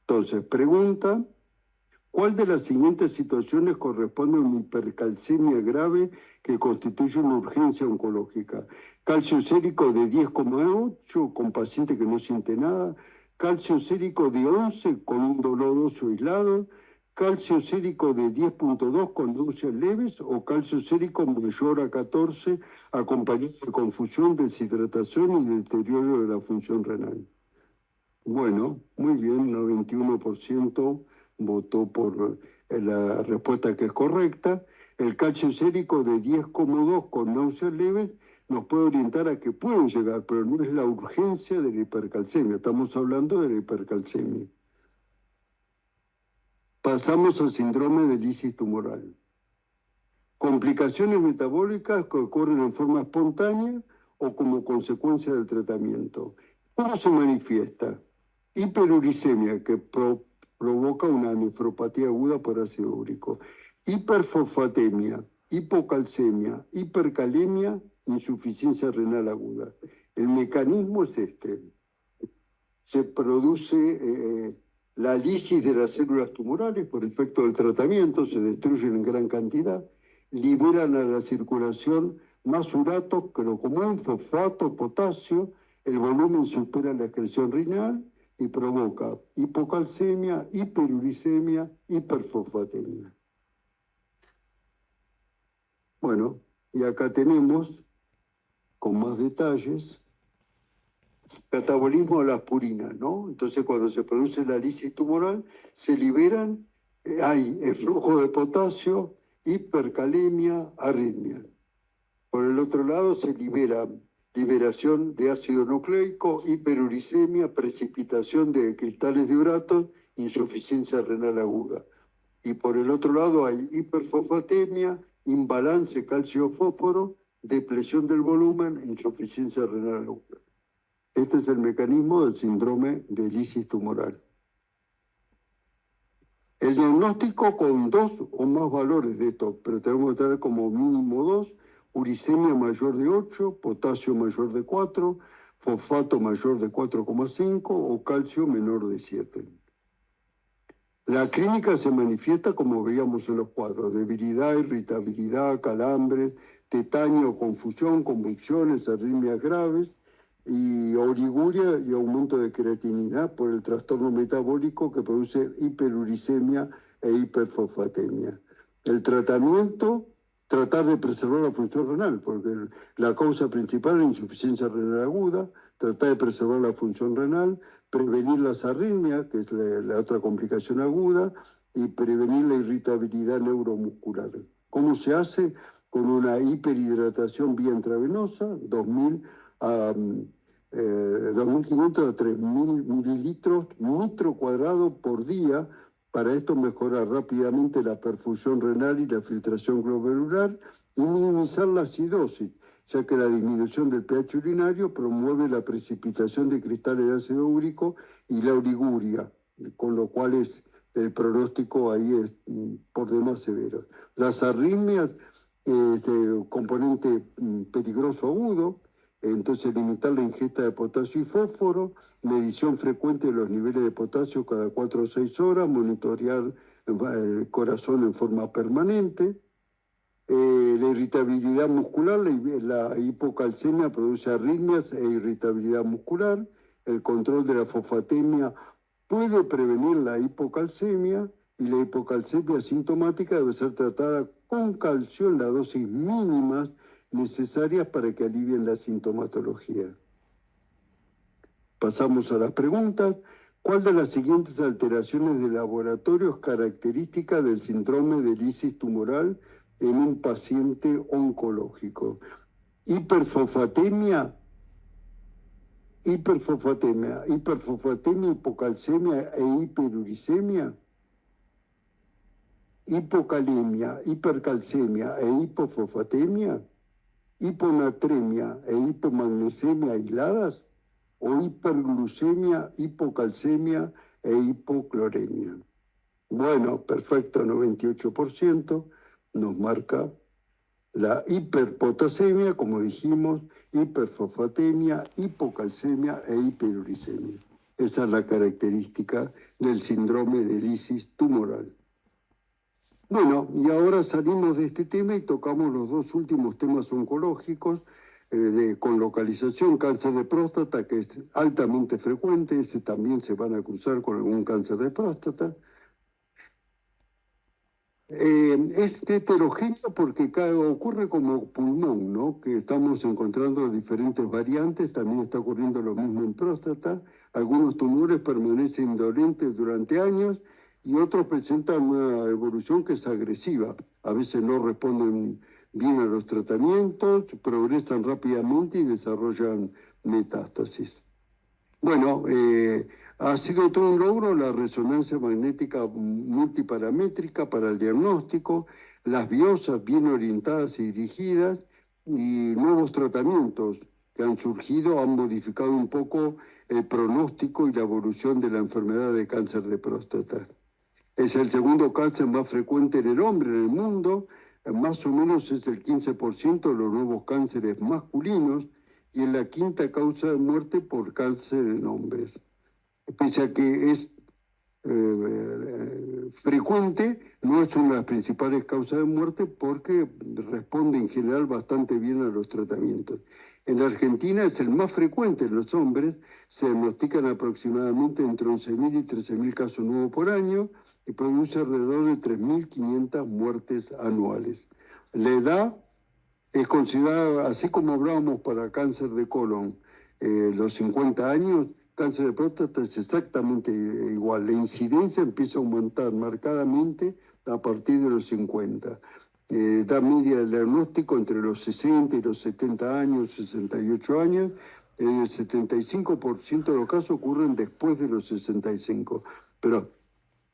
Entonces, pregunta, ¿cuál de las siguientes situaciones corresponde a una hipercalcemia grave que constituye una urgencia oncológica? Calcio sérico de 10,8 con paciente que no siente nada, calcio sérico de 11 con un dolor óseo aislado, calcio sérico de 10.2 con náuseas leves o calcio sérico mayor a 14 acompañado de confusión, deshidratación y deterioro de la función renal. Bueno, muy bien, 91% votó por la respuesta que es correcta. El calcio sérico de 10,2 con náuseas leves nos puede orientar a que pueden llegar, pero no es la urgencia de la hipercalcemia. Estamos hablando de la hipercalcemia. Pasamos al síndrome de lisis tumoral. Complicaciones metabólicas que ocurren en forma espontánea o como consecuencia del tratamiento. ¿Cómo se manifiesta? Hiperuricemia, que provoca una nefropatía aguda por ácido úrico. Hiperfosfatemia, hipocalcemia, hipercalemia, insuficiencia renal aguda. El mecanismo es este. Se produce la lisis de las células tumorales por efecto del tratamiento, se destruyen en gran cantidad, liberan a la circulación más urato que lo común, fosfato, potasio, el volumen supera la excreción renal y provoca hipocalcemia, hiperuricemia, hiperfosfatemia. Bueno, y acá tenemos, con más detalles, catabolismo de las purinas, ¿no? Entonces, cuando se produce la lisis tumoral, se liberan, hay flujo de potasio, hipercalemia, arritmia. Por el otro lado, se liberación de ácido nucleico, hiperuricemia, precipitación de cristales de urato, insuficiencia renal aguda. Y por el otro lado hay hiperfosfatemia, imbalance calcio-fósforo, depresión del volumen, insuficiencia renal aguda. Este es el mecanismo del síndrome de lisis tumoral. El diagnóstico con 2 o más valores de esto, pero tenemos que tener como mínimo 2, uricemia mayor de 8, potasio mayor de 4, fosfato mayor de 4,5 o calcio menor de 7. La clínica se manifiesta como veíamos en los cuadros: debilidad, irritabilidad, calambres, tetanio, confusión, convulsiones, arritmias graves y oliguria y aumento de creatinina por el trastorno metabólico que produce hiperuricemia e hiperfosfatemia. El tratamiento, tratar de preservar la función renal, porque la causa principal es la insuficiencia renal aguda, tratar de preservar la función renal, prevenir las arritmias, que es la otra complicación aguda, y prevenir la irritabilidad neuromuscular. ¿Cómo se hace? Con una hiperhidratación vía intravenosa, 2.500 a 3.000 mililitros metro cuadrado por día. Para esto mejorar rápidamente la perfusión renal y la filtración glomerular y minimizar la acidosis, ya que la disminución del pH urinario promueve la precipitación de cristales de ácido úrico y la oliguria, con lo cual el pronóstico ahí es por demás severo. Las arritmias es el componente peligroso agudo, entonces limitar la ingesta de potasio y fósforo, medición frecuente de los niveles de potasio cada 4 o 6 horas, monitorear el corazón en forma permanente. La irritabilidad muscular, la hipocalcemia produce arritmias e irritabilidad muscular. El control de la fosfatemia puede prevenir la hipocalcemia y la hipocalcemia sintomática debe ser tratada con calcio en las dosis mínimas necesarias para que alivien la sintomatología. Pasamos a las preguntas. ¿Cuál de las siguientes alteraciones de laboratorio es característica del síndrome de lisis tumoral en un paciente oncológico? Hiperfosfatemia, hipocalcemia e hiperuricemia, hipocalemia, hipercalcemia e hipofosfatemia, hiponatremia e hipomagnesemia aisladas, o hiperglucemia, hipocalcemia e hipocloremia. Bueno, perfecto, 98% nos marca la hiperpotasemia, como dijimos, hiperfosfatemia, hipocalcemia e hiperuricemia. Esa es la característica del síndrome de lisis tumoral. Bueno, y ahora salimos de este tema y tocamos los 2 últimos temas oncológicos, con localización, cáncer de próstata, que es altamente frecuente, ese también se van a cruzar con algún cáncer de próstata. Es heterogéneo porque ocurre como pulmón, ¿no? Que estamos encontrando diferentes variantes, también está ocurriendo lo mismo en próstata. Algunos tumores permanecen indolentes durante años y otros presentan una evolución que es agresiva. A veces no responden bien a los tratamientos, progresan rápidamente y desarrollan metástasis. Bueno, ha sido todo un logro la resonancia magnética multiparamétrica para el diagnóstico, las biopsias bien orientadas y dirigidas y nuevos tratamientos que han surgido han modificado un poco el pronóstico y la evolución de la enfermedad de cáncer de próstata. Es el segundo cáncer más frecuente en el hombre en el mundo, más o menos es el 15% de los nuevos cánceres masculinos y es la quinta causa de muerte por cáncer en hombres. Pese a que es frecuente, no es una de las principales causas de muerte porque responde en general bastante bien a los tratamientos. En la Argentina es el más frecuente en los hombres, se diagnostican aproximadamente entre 11.000 y 13.000 casos nuevos por año y produce alrededor de 3.500 muertes anuales. La edad es considerada, así como hablábamos para cáncer de colon, los 50 años, cáncer de próstata es exactamente igual. La incidencia empieza a aumentar marcadamente a partir de los 50. Edad media del diagnóstico entre los 60 y los 70 años, 68 años. El 75% de los casos ocurren después de los 65. Pero a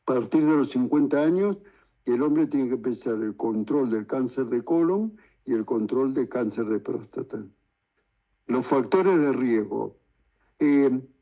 partir de los 50 años, el hombre tiene que empezar el control del cáncer de colon y el control de cáncer de próstata. Los factores de riesgo.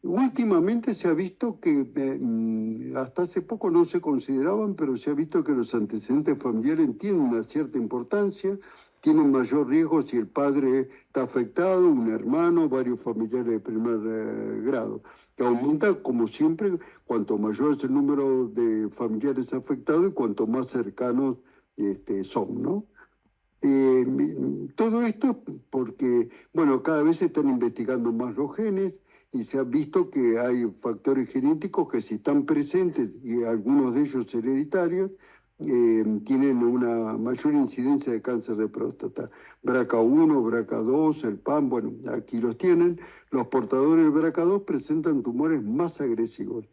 Últimamente se ha visto que hasta hace poco no se consideraban, pero se ha visto que los antecedentes familiares tienen una cierta importancia, tienen mayor riesgo si el padre está afectado, un hermano, varios familiares de primer grado, que aumenta como siempre cuanto mayor es el número de familiares afectados y cuanto más cercanos son, ¿no? Todo esto porque, bueno, cada vez se están investigando más los genes y se ha visto que hay factores genéticos que si están presentes y algunos de ellos hereditarios, tienen una mayor incidencia de cáncer de próstata. BRCA1, BRCA2, el PAM, bueno, aquí los tienen. Los portadores del BRCA2 presentan tumores más agresivos.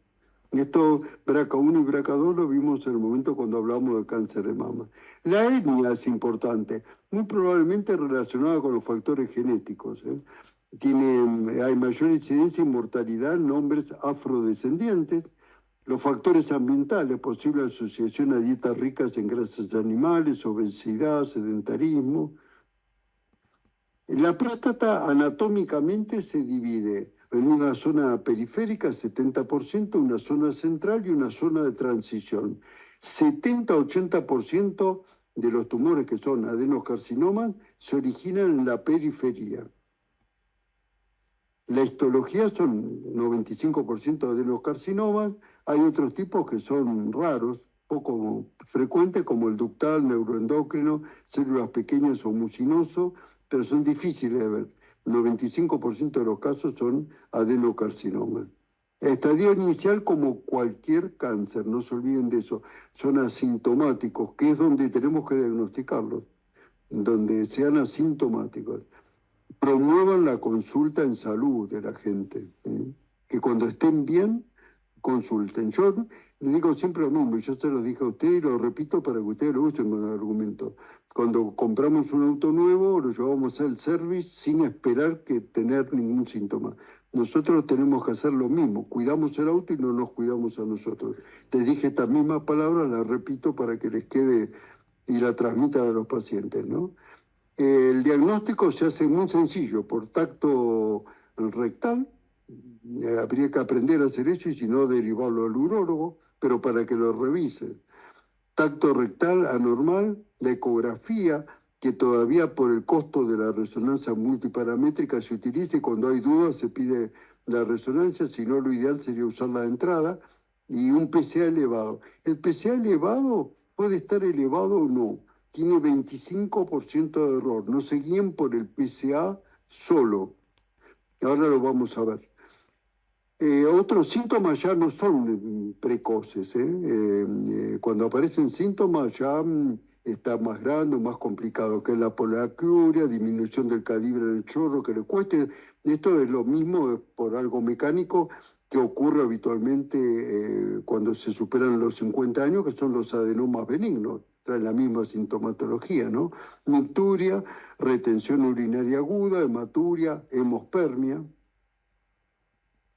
Esto, BRCA1 y BRCA2 lo vimos en el momento cuando hablamos de cáncer de mama. La etnia es importante, muy probablemente relacionada con los factores genéticos. Hay mayor incidencia y mortalidad en hombres afrodescendientes. Los factores ambientales, posible asociación a dietas ricas en grasas animales, obesidad, sedentarismo. La próstata anatómicamente se divide en una zona periférica, 70%, una zona central y una zona de transición. 70-80% de los tumores que son adenocarcinomas se originan en la periferia. La histología son 95% de adenocarcinomas, hay otros tipos que son raros, poco frecuentes, como el ductal, neuroendocrino, células pequeñas o mucinoso, pero son difíciles de ver. 95% de los casos son adenocarcinomas. Estadio inicial como cualquier cáncer, no se olviden de eso, son asintomáticos, que es donde tenemos que diagnosticarlos, donde sean asintomáticos. Promuevan la consulta en salud de la gente, que cuando estén bien, consulten. Yo le digo siempre lo mismo, yo se lo dije a usted y lo repito para que ustedes lo usen con argumento. Cuando compramos un auto nuevo, lo llevamos al service sin esperar que tener ningún síntoma. Nosotros tenemos que hacer lo mismo, cuidamos el auto y no nos cuidamos a nosotros. Les dije estas mismas palabras, las repito para que les quede y la transmitan a los pacientes, ¿no? El diagnóstico se hace muy sencillo, por tacto rectal. Habría que aprender a hacer eso y si no derivarlo al urólogo, pero para que lo revise. Tacto rectal anormal, la ecografía, que todavía por el costo de la resonancia multiparamétrica se utiliza y cuando hay dudas se pide la resonancia, si no lo ideal sería usar la entrada, y un PSA elevado. El PSA elevado puede estar elevado o no, tiene 25% de error, no se guíen por el PSA solo. Ahora lo vamos a ver. Otros síntomas ya no son precoces. Cuando aparecen síntomas ya está más grande, más complicado, que es la poliacuria, disminución del calibre del chorro, que le cueste. Esto es lo mismo por algo mecánico que ocurre habitualmente cuando se superan los 50 años, que son los adenomas benignos. Traen la misma sintomatología, ¿no? Nicturia, retención urinaria aguda, hematuria, hemospermia.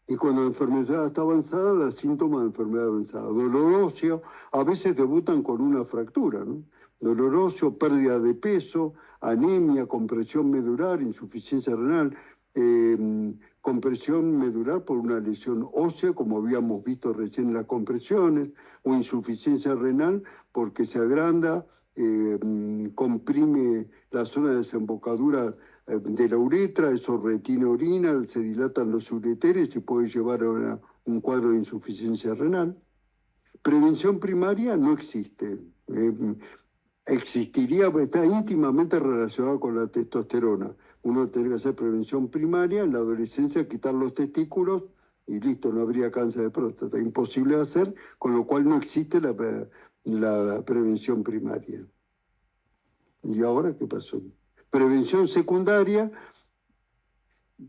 Y cuando la enfermedad está avanzada, da síntomas de enfermedad avanzada. Dolor óseo, a veces debutan con una fractura, ¿no? Dolor óseo, pérdida de peso, anemia, compresión medular, insuficiencia renal, compresión medular por una lesión ósea, como habíamos visto recién en las compresiones, o insuficiencia renal porque se agranda, comprime la zona de desembocadura de la uretra, eso retiene orina, se dilatan los ureteres y puede llevar a un cuadro de insuficiencia renal. Prevención primaria no existe. Existiría, está íntimamente relacionado con la testosterona. Uno tiene que hacer prevención primaria, en la adolescencia quitar los testículos y listo, no habría cáncer de próstata. Imposible de hacer, con lo cual no existe la prevención primaria. ¿Y ahora qué pasó? Prevención secundaria,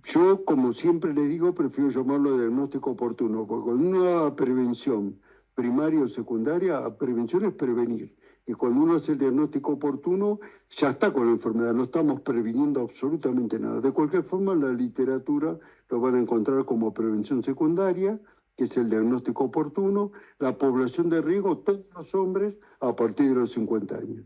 yo como siempre le digo, prefiero llamarlo diagnóstico oportuno, porque con una prevención primaria o secundaria, prevención es prevenir. Y cuando uno hace el diagnóstico oportuno, ya está con la enfermedad, no estamos previniendo absolutamente nada. De cualquier forma, en la literatura lo van a encontrar como prevención secundaria, que es el diagnóstico oportuno, la población de riesgo, todos los hombres a partir de los 50 años.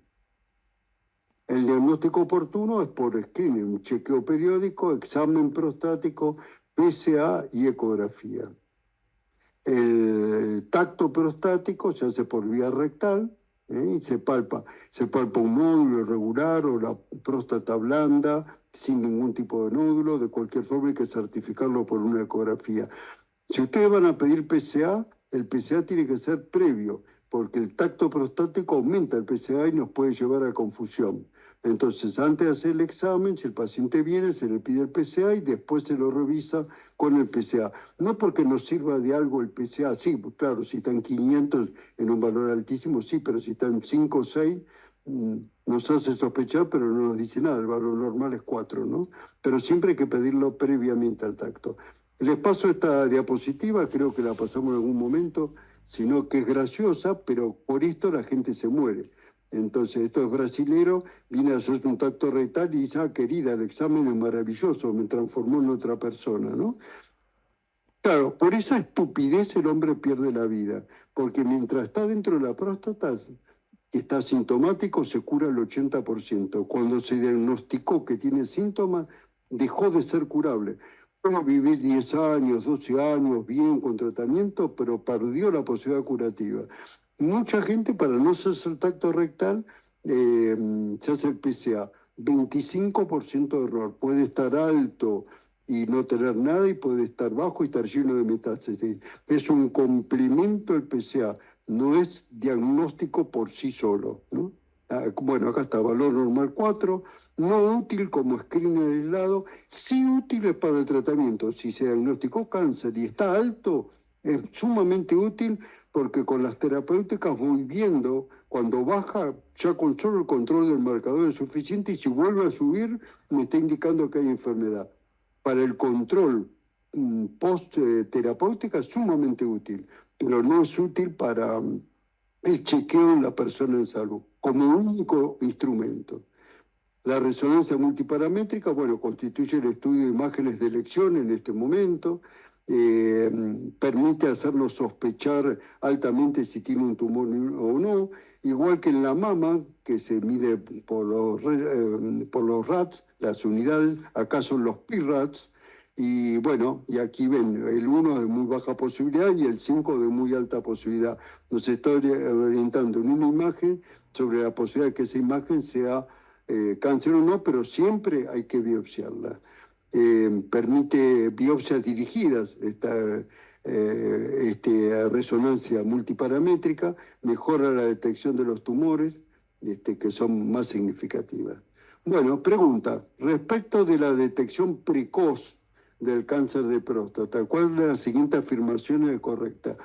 El diagnóstico oportuno es por screening, un chequeo periódico, examen prostático, PSA y ecografía. El tacto prostático se hace por vía rectal, y se palpa un nódulo irregular o la próstata blanda, sin ningún tipo de nódulo, de cualquier forma hay que certificarlo por una ecografía. Si ustedes van a pedir PSA, el PSA tiene que ser previo, porque el tacto prostático aumenta el PSA y nos puede llevar a confusión. Entonces, antes de hacer el examen, si el paciente viene, se le pide el PSA y después se lo revisa con el PSA. No porque nos sirva de algo el PSA, sí, pues claro, si está en 500 en un valor altísimo, sí, pero si está en 5 o 6, nos hace sospechar, pero no nos dice nada, el valor normal es 4, ¿no? Pero siempre hay que pedirlo previamente al tacto. Les paso esta diapositiva, creo que la pasamos en algún momento, sino que es graciosa, pero por esto la gente se muere. Entonces, esto es brasilero, viene a hacerse un tacto rectal y dice, ah, querida, el examen es maravilloso, me transformó en otra persona, ¿no? Claro, por esa estupidez el hombre pierde la vida, porque mientras está dentro de la próstata, está asintomático, se cura el 80%. Cuando se diagnosticó que tiene síntomas, dejó de ser curable. Puede vivir 10 años, 12 años, bien, con tratamiento, pero perdió la posibilidad curativa. Mucha gente, para no hacerse el tacto rectal, se hace el PSA. 25% de error. Puede estar alto y no tener nada, y puede estar bajo y estar lleno de metástasis. Es un complemento el PSA, no es diagnóstico por sí solo, ¿no? Bueno, acá está, valor normal 4, no útil como screener aislado, sí útil para el tratamiento. Si se diagnosticó cáncer y está alto, es sumamente útil porque con las terapéuticas voy viendo, cuando baja, ya con solo el control del marcador es suficiente, y si vuelve a subir, me está indicando que hay enfermedad. Para el control post-terapéutica es sumamente útil, pero no es útil para el chequeo en la persona en salud, como único instrumento. La resonancia multiparamétrica, bueno, constituye el estudio de imágenes de elección en este momento, permite hacernos sospechar altamente si tiene un tumor o no, igual que en la mama, que se mide por los RATs, las unidades, acá son los PIRATs, y bueno, y aquí ven, el 1 de muy baja posibilidad y el 5 de muy alta posibilidad. Nos estoy orientando en una imagen sobre la posibilidad de que esa imagen sea cáncer o no, pero siempre hay que biopsiarla. Permite biopsias dirigidas, esta resonancia multiparamétrica, mejora la detección de los tumores, que son más significativas. Bueno, pregunta, respecto de la detección precoz del cáncer de próstata, ¿cuál de las siguientes afirmaciones es correcta?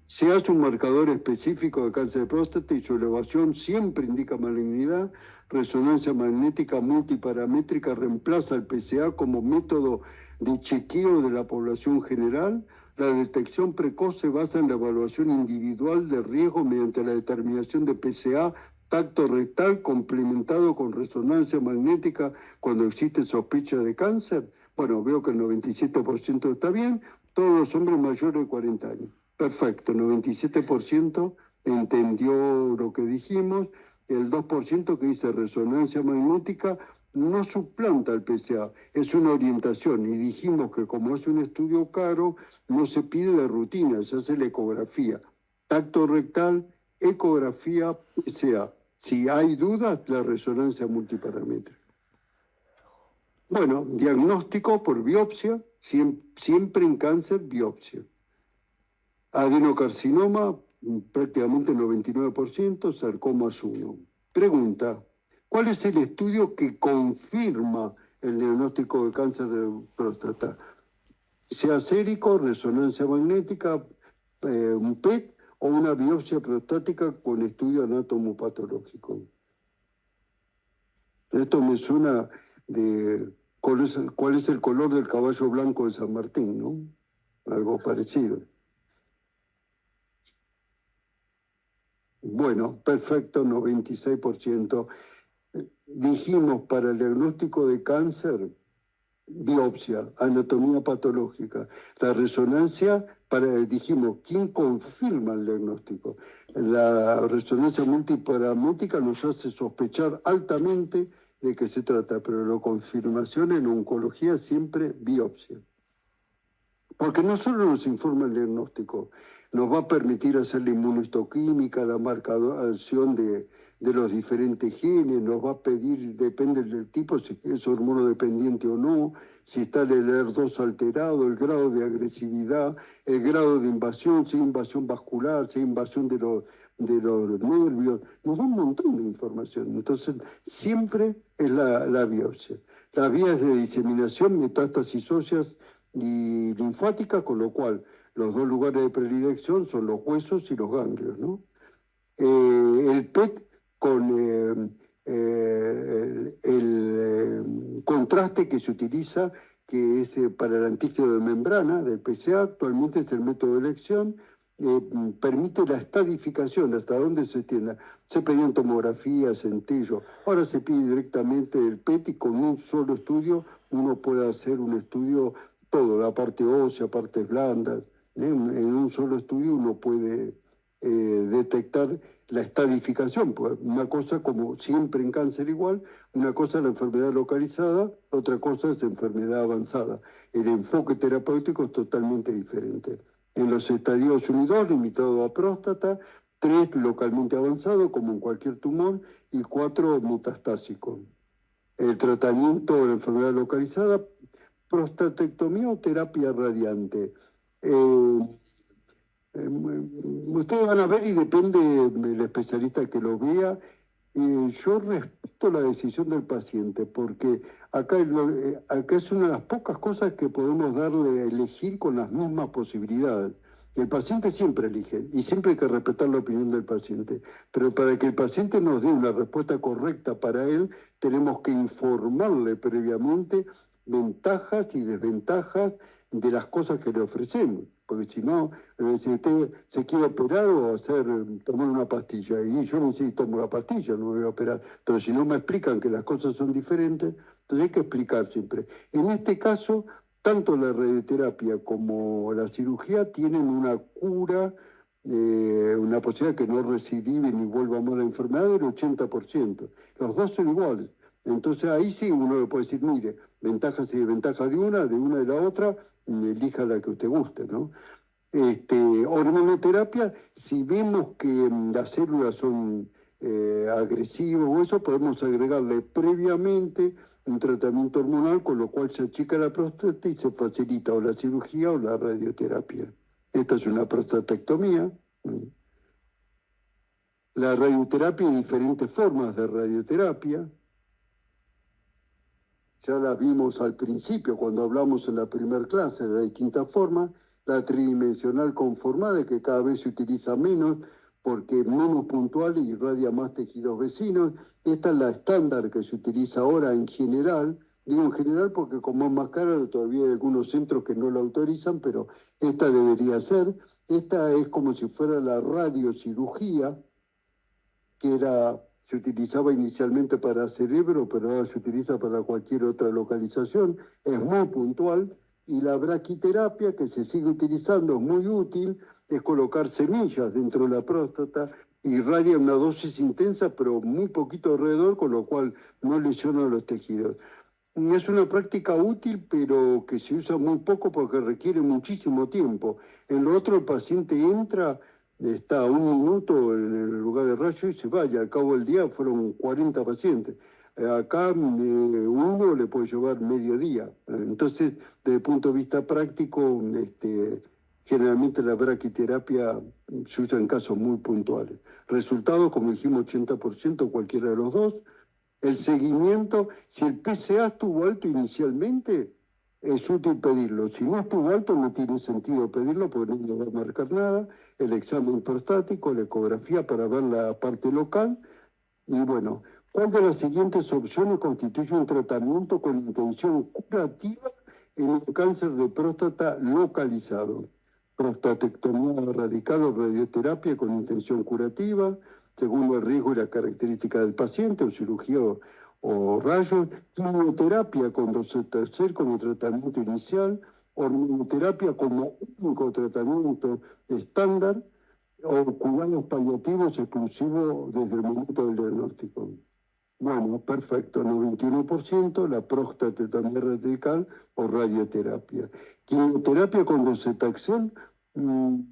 Se hace un marcador específico de cáncer de próstata y su elevación siempre indica malignidad. Resonancia magnética multiparamétrica reemplaza el PSA como método de chequeo de la población general. La detección precoz se basa en la evaluación individual de riesgo mediante la determinación de PSA, tacto rectal complementado con resonancia magnética cuando existe sospecha de cáncer. Bueno, veo que el 97% está bien, todos los hombres mayores de 40 años. Perfecto, 97% entendió lo que dijimos, el 2% que dice resonancia magnética no suplanta el PSA, es una orientación, y dijimos que como es un estudio caro, no se pide de rutina, se hace la ecografía, tacto rectal, ecografía, PSA. Si hay dudas, la resonancia multiparamétrica. Bueno, diagnóstico por biopsia, siempre en cáncer, biopsia. Adenocarcinoma, prácticamente 99%, sarcomas 1. Pregunta, ¿cuál es el estudio que confirma el diagnóstico de cáncer de próstata? Sea sérico, resonancia magnética, un PET o una biopsia prostática con estudio anatomopatológico. Esto me suena de cuál es el color del caballo blanco de San Martín, ¿no? Algo parecido. Bueno, perfecto, 96%. Dijimos para el diagnóstico de cáncer, biopsia, anatomía patológica. La resonancia, dijimos, ¿quién confirma el diagnóstico? La resonancia multiparamétrica nos hace sospechar altamente de qué se trata, pero la confirmación en oncología siempre biopsia. Porque no solo nos informa el diagnóstico, nos va a permitir hacer la inmunohistoquímica, la marcación de los diferentes genes, nos va a pedir, depende del tipo, si es hormonodependiente o no, si está el HER2 alterado, el grado de agresividad, el grado de invasión, si hay invasión vascular, si hay invasión de los nervios, nos da un montón de información. Entonces, siempre es la biopsia. Las vías de diseminación, metástasis óseas y linfática, con lo cual los dos lugares de predilección son los huesos y los ganglios, ¿no? El PET con el contraste que se utiliza, que es para el antígeno de membrana del PCA, actualmente es el método de elección, permite la estadificación, hasta dónde se extienda. Se pedían tomografías, centello, ahora se pide directamente el PET y con un solo estudio uno puede hacer un estudio, todo, la parte ósea, partes blandas, en un solo estudio uno puede detectar la estadificación, pues una cosa, como siempre en cáncer igual, una cosa es la enfermedad localizada, otra cosa es enfermedad avanzada. El enfoque terapéutico es totalmente diferente. En los estadios 1 y 2, limitado a próstata, 3 localmente avanzado, como en cualquier tumor, y 4 metastásico. El tratamiento de la enfermedad localizada, prostatectomía o terapia radiante. Ustedes van a ver y depende del especialista que lo vea. Yo respeto la decisión del paciente porque acá es una de las pocas cosas que podemos darle a elegir con las mismas posibilidades. El paciente siempre elige y siempre hay que respetar la opinión del paciente. Pero para que el paciente nos dé una respuesta correcta para él, tenemos que informarle previamente ventajas y desventajas de las cosas que le ofrecemos. Porque si no, si usted se quiere operar o tomar una pastilla, y yo no sé si tomo la pastilla, no me voy a operar, pero si no me explican que las cosas son diferentes, entonces hay que explicar siempre. En este caso, tanto la radioterapia como la cirugía tienen una cura, una posibilidad que no recidive ni vuelva más la enfermedad del 80%. Los dos son iguales. Entonces ahí sí uno le puede decir, mire, ventajas y desventajas de una y de la otra, elija la que usted guste, ¿no? Hormonoterapia, si vemos que las células son agresivas o eso, podemos agregarle previamente un tratamiento hormonal, con lo cual se achica la próstata y se facilita o la cirugía o la radioterapia. Esta es una prostatectomía. La radioterapia, hay diferentes formas de radioterapia. Ya las vimos al principio cuando hablamos en la primera clase de distintas formas. La tridimensional conformada, que cada vez se utiliza menos porque es menos puntual y irradia más tejidos vecinos. Esta es la estándar que se utiliza ahora en general. Digo en general porque como es más cara, todavía hay algunos centros que no la autorizan, pero esta debería ser. Esta es como si fuera la radiocirugía, que se utilizaba inicialmente para cerebro, pero ahora se utiliza para cualquier otra localización, es muy puntual, y la braquiterapia, que se sigue utilizando, es muy útil, es colocar semillas dentro de la próstata, irradia una dosis intensa, pero muy poquito alrededor, con lo cual no lesiona los tejidos. Es una práctica útil, pero que se usa muy poco porque requiere muchísimo tiempo. En lo otro, el paciente entra, está 1 minuto en el lugar de rayo y se va, y al cabo del día fueron 40 pacientes. Acá uno le puede llevar medio día. Entonces, desde el punto de vista práctico, Generalmente la braquiterapia se usa en casos muy puntuales. Resultados, como dijimos, 80%, cualquiera de los dos. El seguimiento, si el PSA estuvo alto inicialmente, es útil pedirlo. Si no estuvo alto, no tiene sentido pedirlo porque no va a marcar nada. El examen prostático, la ecografía para ver la parte local. Y bueno, ¿cuál de las siguientes opciones constituye un tratamiento con intención curativa en un cáncer de próstata localizado? Prostatectomía radical o radioterapia con intención curativa, según el riesgo y la característica del paciente, o cirugía o rayos, quimioterapia con docetaxel como tratamiento inicial, hormonoterapia como único tratamiento estándar, o cuidados paliativos exclusivos desde el momento del diagnóstico. Bueno, perfecto, 91%, la próstata también radical o radioterapia. Quimioterapia con docetaxel no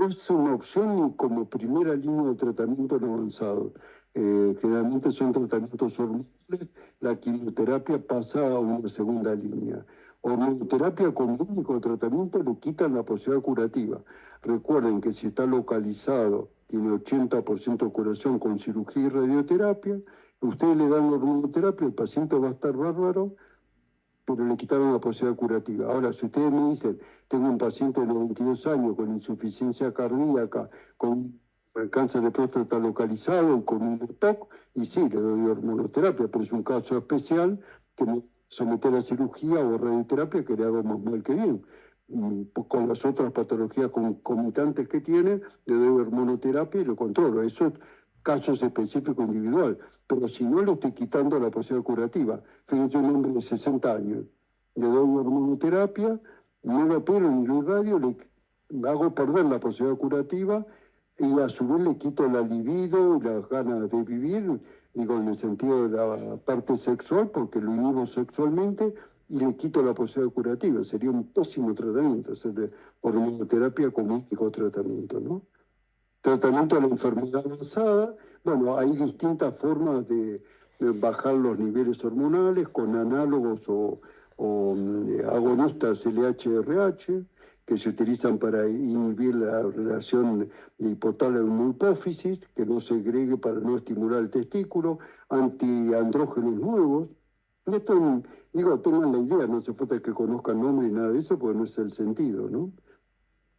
es una opción ni como primera línea de tratamiento en avanzado. Generalmente son tratamientos hormonales, la quimioterapia pasa a una segunda línea. Hormonoterapia con único tratamiento le quitan la posibilidad curativa. Recuerden que si está localizado, tiene 80% de curación con cirugía y radioterapia. Ustedes le dan la hormonoterapia, el paciente va a estar bárbaro, pero le quitaron la posibilidad curativa. Ahora, si ustedes me dicen, tengo un paciente de 92 años con insuficiencia cardíaca, con cáncer de próstata localizado, con un TOC, y sí, le doy hormonoterapia, pero es un caso especial que me someter a cirugía o radioterapia que le hago más mal que bien. Con las otras patologías concomitantes que tiene, le doy hormonoterapia y lo controlo. Eso es casos específicos individual. Pero si no le estoy quitando la posibilidad curativa, fíjense, un hombre de 60 años, le doy hormonoterapia, no lo opero ni lo irradio, le hago perder la posibilidad curativa y a su vez le quito la libido y las ganas de vivir, digo, en el sentido de la parte sexual, porque lo inhibo sexualmente, y le quito la posibilidad curativa. Sería un pésimo tratamiento, hacerle hormonoterapia como único tratamiento, ¿no? Tratamiento de la enfermedad avanzada, bueno, hay distintas formas de bajar los niveles hormonales con análogos o agonistas LHRH que se utilizan para inhibir la relación de hipotálamo-hipófisis, que no segregue para no estimular el testículo, antiandrógenos nuevos. Y esto, digo, tengan la idea, no hace falta que conozcan nombre y nada de eso, porque no es el sentido, ¿no?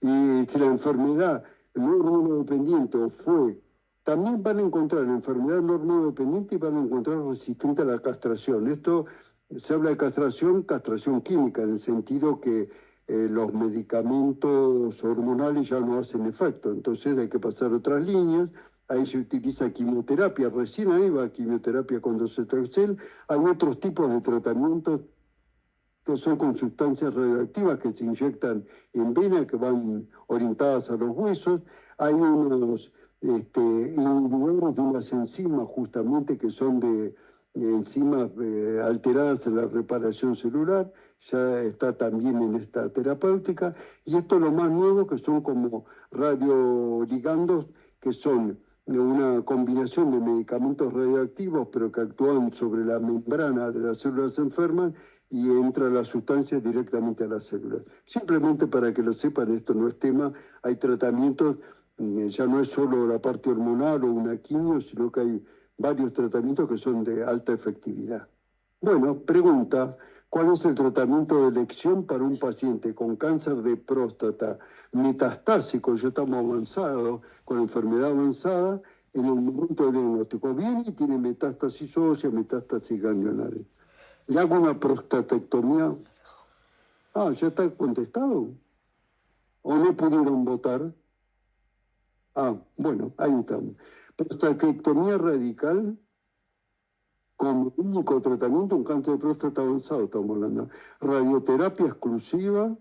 Y si la enfermedad no hormonodependiente fue, también van a encontrar la enfermedad no hormonodependiente y van a encontrar resistente a la castración. Esto se habla de castración, castración química, en el sentido que los medicamentos hormonales ya no hacen efecto, entonces hay que pasar otras líneas. Ahí se utiliza quimioterapia, recién ahí va quimioterapia con docetaxel. Hay otros tipos de tratamientos que son con sustancias radioactivas que se inyectan en vena, que van orientadas a los huesos. Hay unos inhibidores de unas enzimas justamente que son de enzimas alteradas en la reparación celular, ya está también en esta terapéutica. Y esto es lo más nuevo, que son como radioligandos, que son una combinación de medicamentos radioactivos, pero que actúan sobre la membrana de las células enfermas y entra la sustancia directamente a las células. Simplemente para que lo sepan, esto no es tema, hay tratamientos, ya no es solo la parte hormonal o una quimio, sino que hay varios tratamientos que son de alta efectividad. Bueno, pregunta, ¿cuál es el tratamiento de elección para un paciente con cáncer de próstata metastásico? Ya estamos avanzados, con enfermedad avanzada, en el momento del diagnóstico. Viene y tiene metástasis ósea, metástasis ganglionares. Le hago una prostatectomía. Ah, ya está contestado. ¿O no pudieron votar? Ah, bueno, ahí estamos. Prostatectomía radical como único tratamiento en cáncer de próstata avanzado, estamos hablando. Radioterapia exclusiva,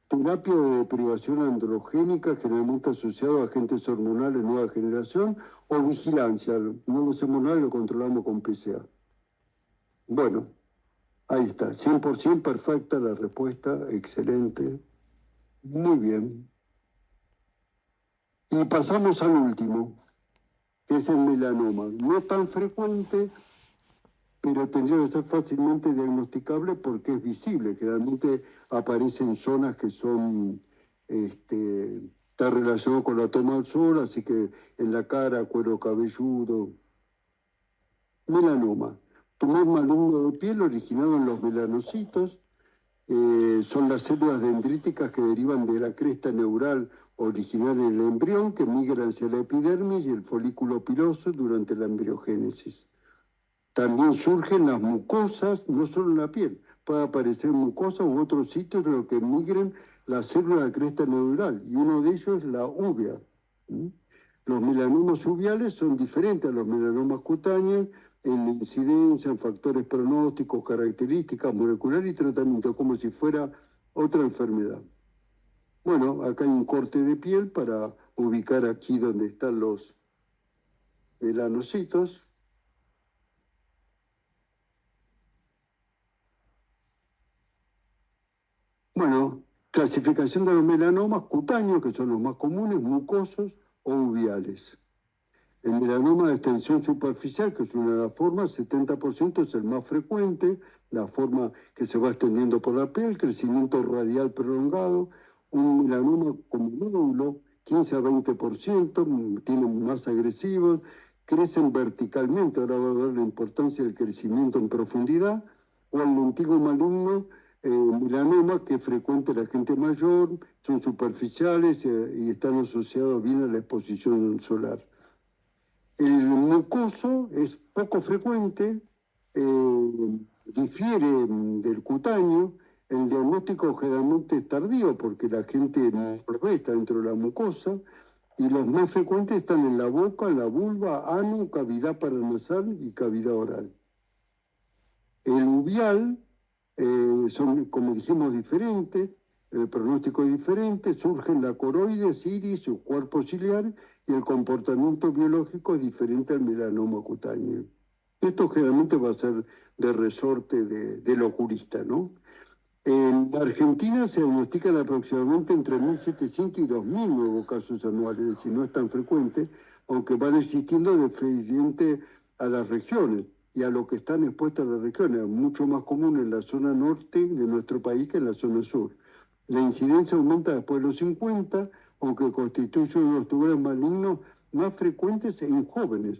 terapia de deprivación androgénica, generalmente asociado a agentes hormonales de nueva generación, o vigilancia. No los hormonales lo controlamos con PCA. Bueno. Ahí está, 100% perfecta la respuesta, excelente. Muy bien. Y pasamos al último, que es el melanoma. No tan frecuente, pero tendría que ser fácilmente diagnosticable porque es visible. Generalmente aparece en zonas que son está relacionado con la toma del sol, así que en la cara, cuero cabelludo. Melanoma, tumor maligno de piel originado en los melanocitos, son las células dendríticas que derivan de la cresta neural original en el embrión, que migran hacia la epidermis y el folículo piloso durante la embriogénesis. También surgen las mucosas, no solo en la piel, puede aparecer mucosas u otros sitios de los que migren las células de cresta neural, y uno de ellos es la uvea. Los melanomas uveales son diferentes a los melanomas cutáneos en la incidencia, en factores pronósticos, características moleculares y tratamiento, como si fuera otra enfermedad. Bueno, acá hay un corte de piel para ubicar aquí donde están los melanocitos. Bueno, clasificación de los melanomas cutáneos, que son los más comunes, mucosos o uveales. El melanoma de extensión superficial, que es una de las formas, 70% es el más frecuente, la forma que se va extendiendo por la piel, crecimiento radial prolongado, un melanoma como nódulo, 15 a 20%, tienen más agresivos, crecen verticalmente, ahora va a ver la importancia del crecimiento en profundidad, o el lentigo maligno, melanoma, que es frecuente en la gente mayor, son superficiales y están asociados bien a la exposición solar. El mucoso es poco frecuente, difiere del cutáneo. El diagnóstico generalmente es tardío porque la gente no lo ve, está dentro de la mucosa, y los más frecuentes están en la boca, la vulva, ano, cavidad paranasal y cavidad oral. El uveal son, como dijimos, diferentes, el pronóstico es diferente, surgen la coroides, iris, su cuerpo ciliar, y el comportamiento biológico es diferente al melanoma cutáneo. Esto generalmente va a ser de resorte del oculista, ¿no? En Argentina se diagnostican aproximadamente entre 1.700 y 2.000 nuevos casos anuales, es decir, no es tan frecuente, aunque van existiendo diferente a las regiones y a lo que están expuestas las regiones, mucho más común en la zona norte de nuestro país que en la zona sur. La incidencia aumenta después de los 50, aunque constituye uno de los tumores malignos más frecuentes en jóvenes.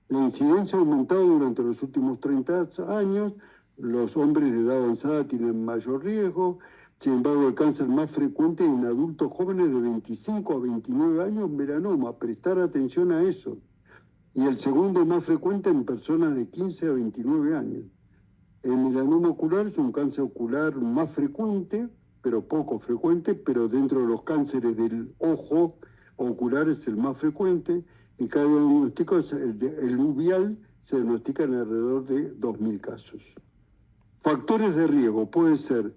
La incidencia ha aumentado durante los últimos 30 años, los hombres de edad avanzada tienen mayor riesgo, sin embargo el cáncer más frecuente en adultos jóvenes de 25 a 29 años, melanoma, prestar atención a eso. Y el segundo más frecuente en personas de 15 a 29 años. El melanoma ocular es un cáncer ocular más frecuente, pero poco frecuente, pero dentro de los cánceres del ojo ocular es el más frecuente, y cada diagnóstico, el uveal, se diagnostica en alrededor de 2.000 casos. Factores de riesgo pueden ser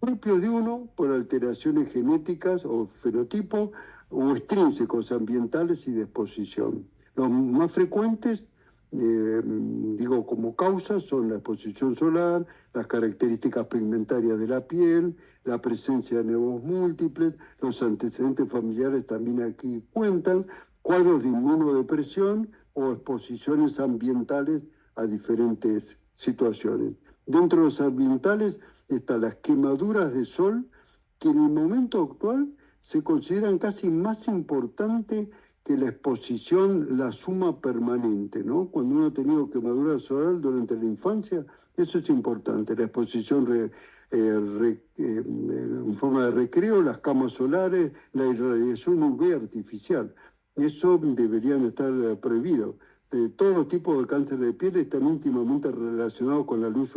propios de uno por alteraciones genéticas o fenotipo, o extrínsecos ambientales y de exposición. Los más frecuentes, digo como causas, son la exposición solar, las características pigmentarias de la piel, la presencia de nevos múltiples, los antecedentes familiares también aquí cuentan, cuadros de inmunodepresión o exposiciones ambientales a diferentes situaciones. Dentro de los ambientales están las quemaduras de sol, que en el momento actual se consideran casi más importantes que la exposición, la suma permanente, ¿no? Cuando uno ha tenido quemadura solar durante la infancia, eso es importante, la exposición en forma de recreo, las camas solares, la irradiación UV artificial. Eso deberían estar prohibidos. Todos los tipos de cáncer de piel están íntimamente relacionados con la luz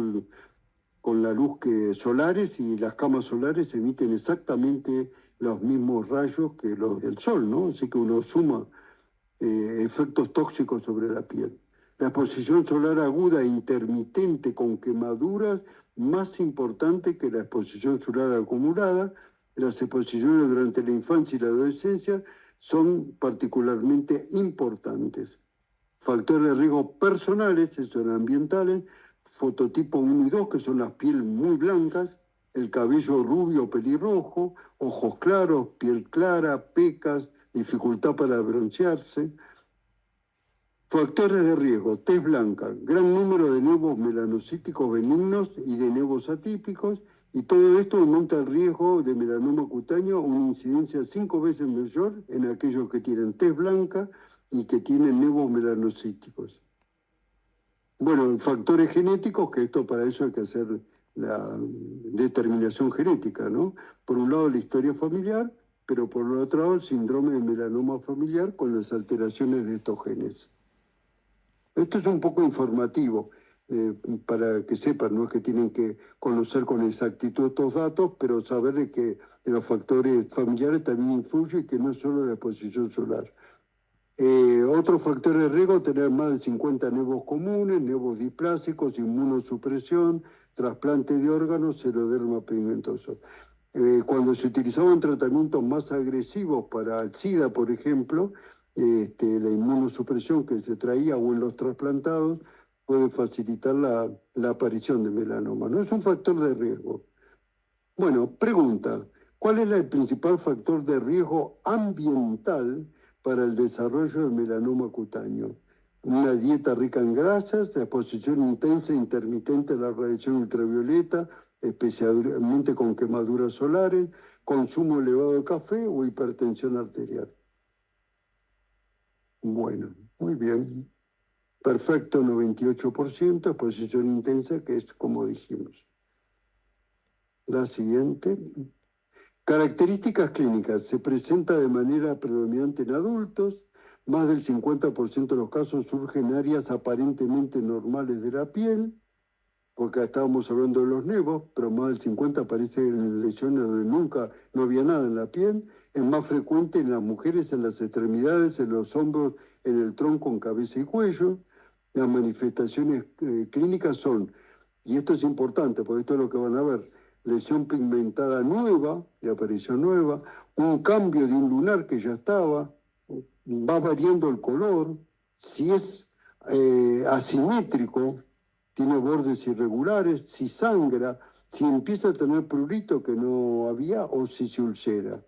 solares, y las camas solares emiten exactamente los mismos rayos que los del sol, ¿no? Así que uno suma efectos tóxicos sobre la piel. La exposición solar aguda e intermitente con quemaduras, más importante que la exposición solar acumulada. Las exposiciones durante la infancia y la adolescencia son particularmente importantes. Factores de riesgo personales, esos son ambientales, fototipo 1 y 2, que son las pieles muy blancas, el cabello rubio o pelirrojo, ojos claros, piel clara, pecas, dificultad para broncearse. Factores de riesgo, tez blanca, gran número de nevos melanocíticos benignos y de nevos atípicos, Y todo esto aumenta el riesgo de melanoma cutáneo, una incidencia 5 veces mayor en aquellos que tienen tez blanca y que tienen nevos melanocíticos. Bueno, factores genéticos, que esto para eso hay que hacer la determinación genética, ¿no? Por un lado la historia familiar, pero por el otro lado el síndrome de melanoma familiar con las alteraciones de estos genes. Esto es un poco informativo, para que sepan, no es que tienen que conocer con exactitud estos datos, pero saber de que los factores familiares también influyen y que no es solo la exposición solar. Otro factor de riesgo, tener más de 50 nevos comunes, nevos displásicos, inmunosupresión, trasplante de órganos, seroderma pigmentoso. Cuando se utilizaban tratamientos más agresivos para el SIDA, por ejemplo, la inmunosupresión que se traía o en los trasplantados puede facilitar la aparición de melanoma. No es un factor de riesgo. Bueno, pregunta, ¿cuál es el principal factor de riesgo ambiental para el desarrollo del melanoma cutáneo? Una dieta rica en grasas, la exposición intensa e intermitente a la radiación ultravioleta, especialmente con quemaduras solares, consumo elevado de café o hipertensión arterial. Bueno, muy bien. Perfecto, 98%, exposición intensa, que es como dijimos. La siguiente. Características clínicas. Se presenta de manera predominante en adultos. Más del 50% de los casos surgen en áreas aparentemente normales de la piel, porque estábamos hablando de los nevos, pero más del 50% aparece en lesiones donde nunca no había nada en la piel. Es más frecuente en las mujeres, en las extremidades, en los hombros, en el tronco, en cabeza y cuello. Las manifestaciones clínicas son, y esto es importante, porque esto es lo que van a ver, lesión pigmentada nueva, de aparición nueva, un cambio de un lunar que ya estaba, va variando el color, si es asimétrico, tiene bordes irregulares, si sangra, si empieza a tener prurito que no había o si se ulcera.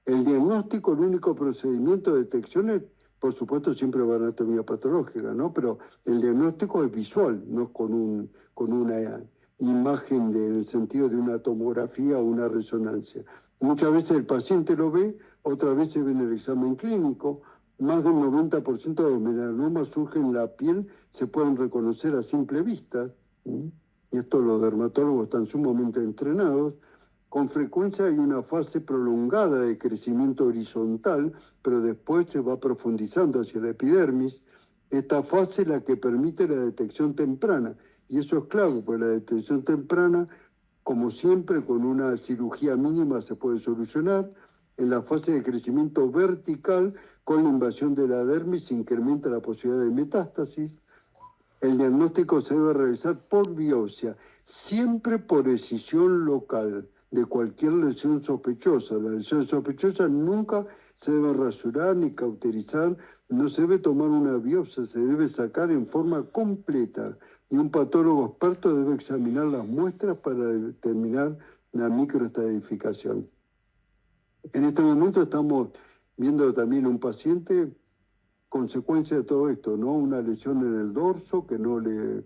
El diagnóstico, el único procedimiento de detección es, por supuesto, siempre va a anatomía patológica, ¿no? Pero el diagnóstico es visual, no es con una imagen en el sentido de una tomografía o una resonancia. Muchas veces el paciente lo ve, otras veces ve en el examen clínico. Más del 90% de los melanomas surgen en la piel, se pueden reconocer a simple vista. ¿Sí? Y esto los dermatólogos están sumamente entrenados. Con frecuencia hay una fase prolongada de crecimiento horizontal, pero después se va profundizando hacia la epidermis. Esta fase es la que permite la detección temprana. Y eso es clave, porque la detección temprana, como siempre, con una cirugía mínima se puede solucionar. En la fase de crecimiento vertical, con la invasión de la dermis, se incrementa la posibilidad de metástasis. El diagnóstico se debe realizar por biopsia, siempre por excisión local de cualquier lesión sospechosa. La lesión sospechosa nunca se debe rasurar ni cauterizar, no se debe tomar una biopsia, se debe sacar en forma completa y un patólogo experto debe examinar las muestras para determinar la microestratificación. En este momento estamos viendo también un paciente consecuencia de todo esto, ¿no? Una lesión en el dorso que no le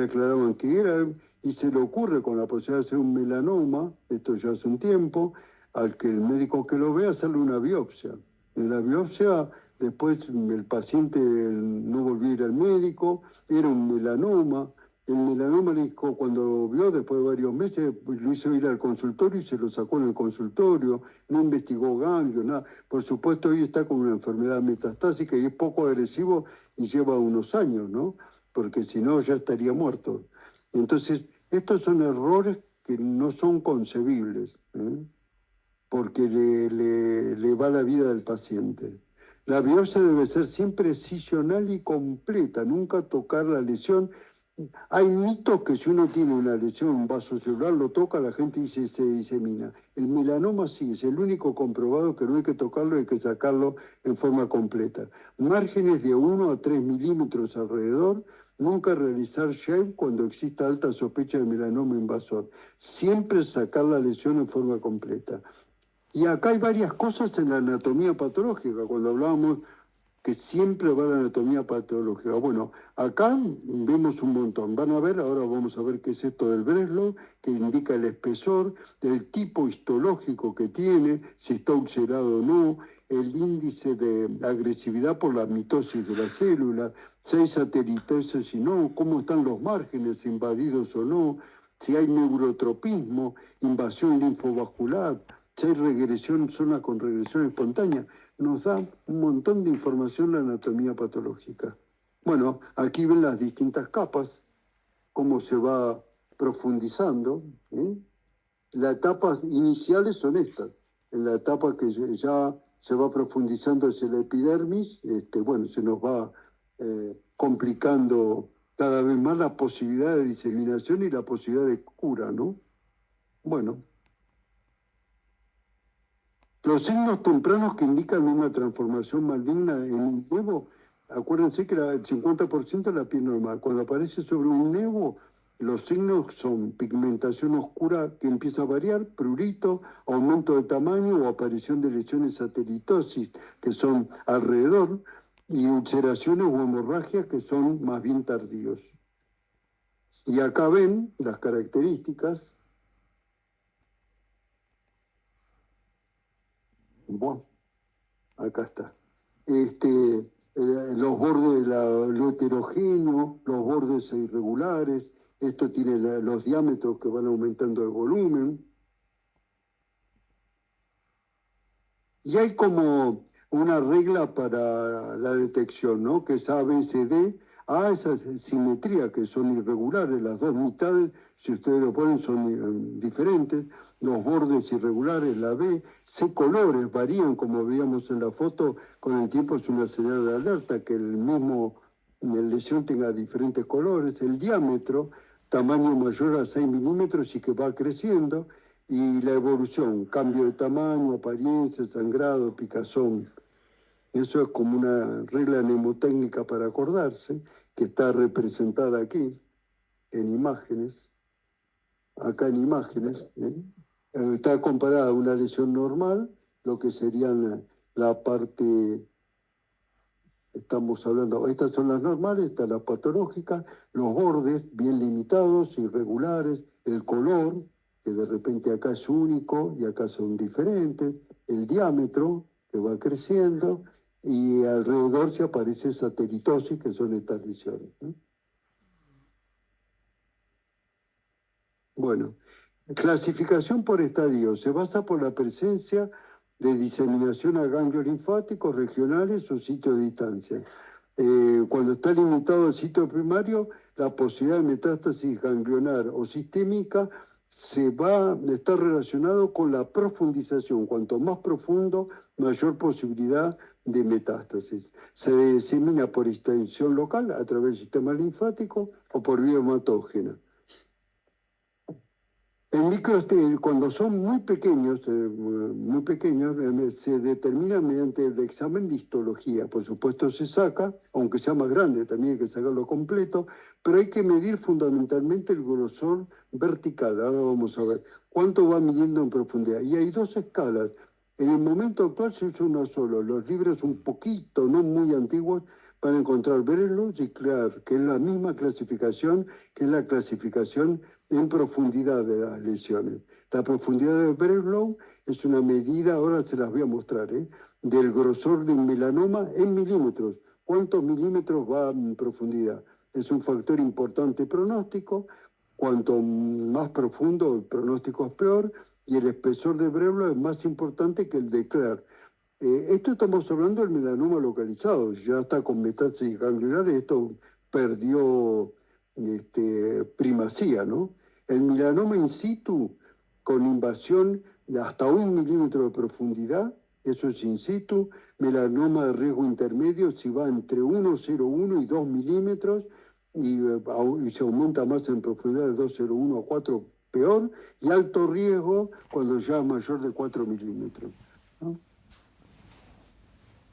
aclaraban qué era, y se le ocurre con la posibilidad de hacer un melanoma, esto ya hace un tiempo, al que el médico que lo ve hacerle una biopsia. En la biopsia, después el paciente no volvió a ir al médico, era un melanoma. El melanoma le dijo, cuando vio, después de varios meses, lo hizo ir al consultorio y se lo sacó en el consultorio, no investigó ganglio, nada. Por supuesto, hoy está con una enfermedad metastásica y es poco agresivo y lleva unos años, ¿no? Porque si no ya estaría muerto. Entonces, estos son errores que no son concebibles, ¿eh? Porque le va la vida del paciente. La biopsia debe ser siempre excisional y completa, nunca tocar la lesión. Hay mitos que si uno tiene una lesión, un vaso celular, lo toca, la gente dice se disemina. El melanoma sí, es el único comprobado que no hay que tocarlo, hay que sacarlo en forma completa. Márgenes de 1 a 3 milímetros alrededor, nunca realizar shave cuando exista alta sospecha de melanoma invasor. Siempre sacar la lesión en forma completa. Y acá hay varias cosas en la anatomía patológica. Cuando hablábamos que siempre va a la anatomía patológica. Bueno, acá vemos un montón. Van a ver, ahora vamos a ver qué es esto del Breslow, que indica el espesor, el tipo histológico que tiene, si está ulcerado o no, el índice de agresividad por la mitosis de la célula, si hay satelitosis y no, cómo están los márgenes invadidos o no, si hay neurotropismo, invasión linfovascular, si hay regresión, zona con regresión espontánea. Nos da un montón de información la anatomía patológica. Bueno, aquí ven las distintas capas, cómo se va profundizando. Las etapas iniciales son estas. En la etapa que ya se va profundizando hacia la epidermis, bueno, se nos va complicando cada vez más la posibilidad de diseminación y la posibilidad de cura, ¿no? Bueno. Los signos tempranos que indican una transformación maligna en un nevo, acuérdense que el 50% es la piel normal. Cuando aparece sobre un nevo, los signos son pigmentación oscura que empieza a variar, prurito, aumento de tamaño o aparición de lesiones satelitosis que son alrededor, y ulceraciones o hemorragias que son más bien tardíos. Y acá ven las características. Bueno, acá está. Los bordes, lo heterogéneo, los bordes irregulares, esto tiene los diámetros que van aumentando de volumen. Y hay como una regla para la detección, ¿no? Que es A, B, C, D. A, esa simetría que son irregulares, las dos mitades, si ustedes lo ponen, son diferentes. Los bordes irregulares, la B. C, colores, varían, como veíamos en la foto, con el tiempo es una señal de alerta, que el mismo lesión tenga diferentes colores. El diámetro, tamaño mayor a 6 milímetros y que va creciendo. Y la evolución, cambio de tamaño, apariencia, sangrado, picazón. Eso es como una regla mnemotécnica para acordarse, que está representada aquí, en imágenes, acá en imágenes. Está comparada a una lesión normal, lo que serían la parte, estamos hablando, estas son las normales, estas las patológicas, los bordes bien limitados, irregulares, el color, que de repente acá es único y acá son diferentes, el diámetro que va creciendo y alrededor se aparece satelitosis, que son estas lesiones, ¿no? Bueno, clasificación por estadio se basa por la presencia de diseminación a ganglios linfáticos regionales o sitios de distancia. Cuando está limitado al sitio primario, la posibilidad de metástasis ganglionar o sistémica está relacionado con la profundización. Cuanto más profundo, mayor posibilidad de metástasis. Se disemina por extensión local a través del sistema linfático o por vía hematógena. En micros, cuando son muy pequeños, se determina mediante el examen de histología. Por supuesto se saca, aunque sea más grande, también hay que sacarlo completo, pero hay que medir fundamentalmente el grosor vertical. Ahora vamos a ver cuánto va midiendo en profundidad. Y hay dos escalas. En el momento actual se usa una solo. Los libros un poquito, no muy antiguos, van a encontrar Breslow y Clark, que es la misma clasificación, que es la clasificación en profundidad de las lesiones. La profundidad de Breslow es una medida, ahora se las voy a mostrar, del grosor de un melanoma en milímetros. ¿Cuántos milímetros va en profundidad? Es un factor importante pronóstico. Cuanto más profundo, el pronóstico es peor, y el espesor de Breslow es más importante que el de Clark. Esto estamos hablando del melanoma localizado, ya está con metástasis ganglionar, esto perdió primacía, ¿no? El melanoma in situ, con invasión de hasta 1 milímetro de profundidad, eso es in situ. Melanoma de riesgo intermedio, si va entre 1,01 y 2 milímetros, y se aumenta más en profundidad de 2,01 a 4, peor, y alto riesgo cuando ya es mayor de 4 milímetros, ¿no?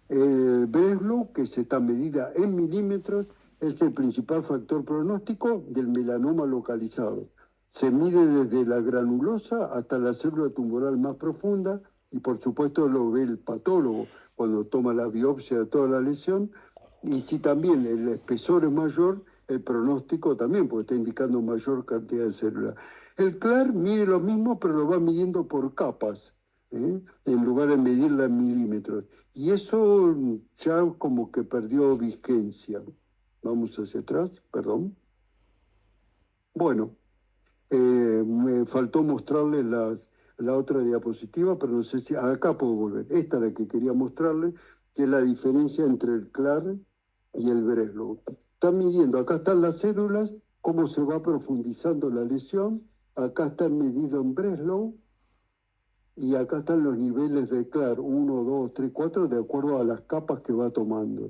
El Breslow, que se está medida en milímetros, es el principal factor pronóstico del melanoma localizado. Se mide desde la granulosa hasta la célula tumoral más profunda y por supuesto lo ve el patólogo. cuando toma la biopsia de toda la lesión, y si también el espesor es mayor, el pronóstico también, porque está indicando mayor cantidad de células. El CLAR mide lo mismo, pero lo va midiendo por capas, en lugar de medirla en milímetros. Y eso ya como que perdió vigencia. Vamos hacia atrás, perdón. Bueno, me faltó mostrarles la otra diapositiva, pero no sé si acá puedo volver. Esta es la que quería mostrarles, que es la diferencia entre el CLAR y el Breslow. Están midiendo, acá están las células, cómo se va profundizando la lesión, acá está medido en Breslow, y acá están los niveles de CLAR, 1, 2, 3, 4, de acuerdo a las capas que va tomando.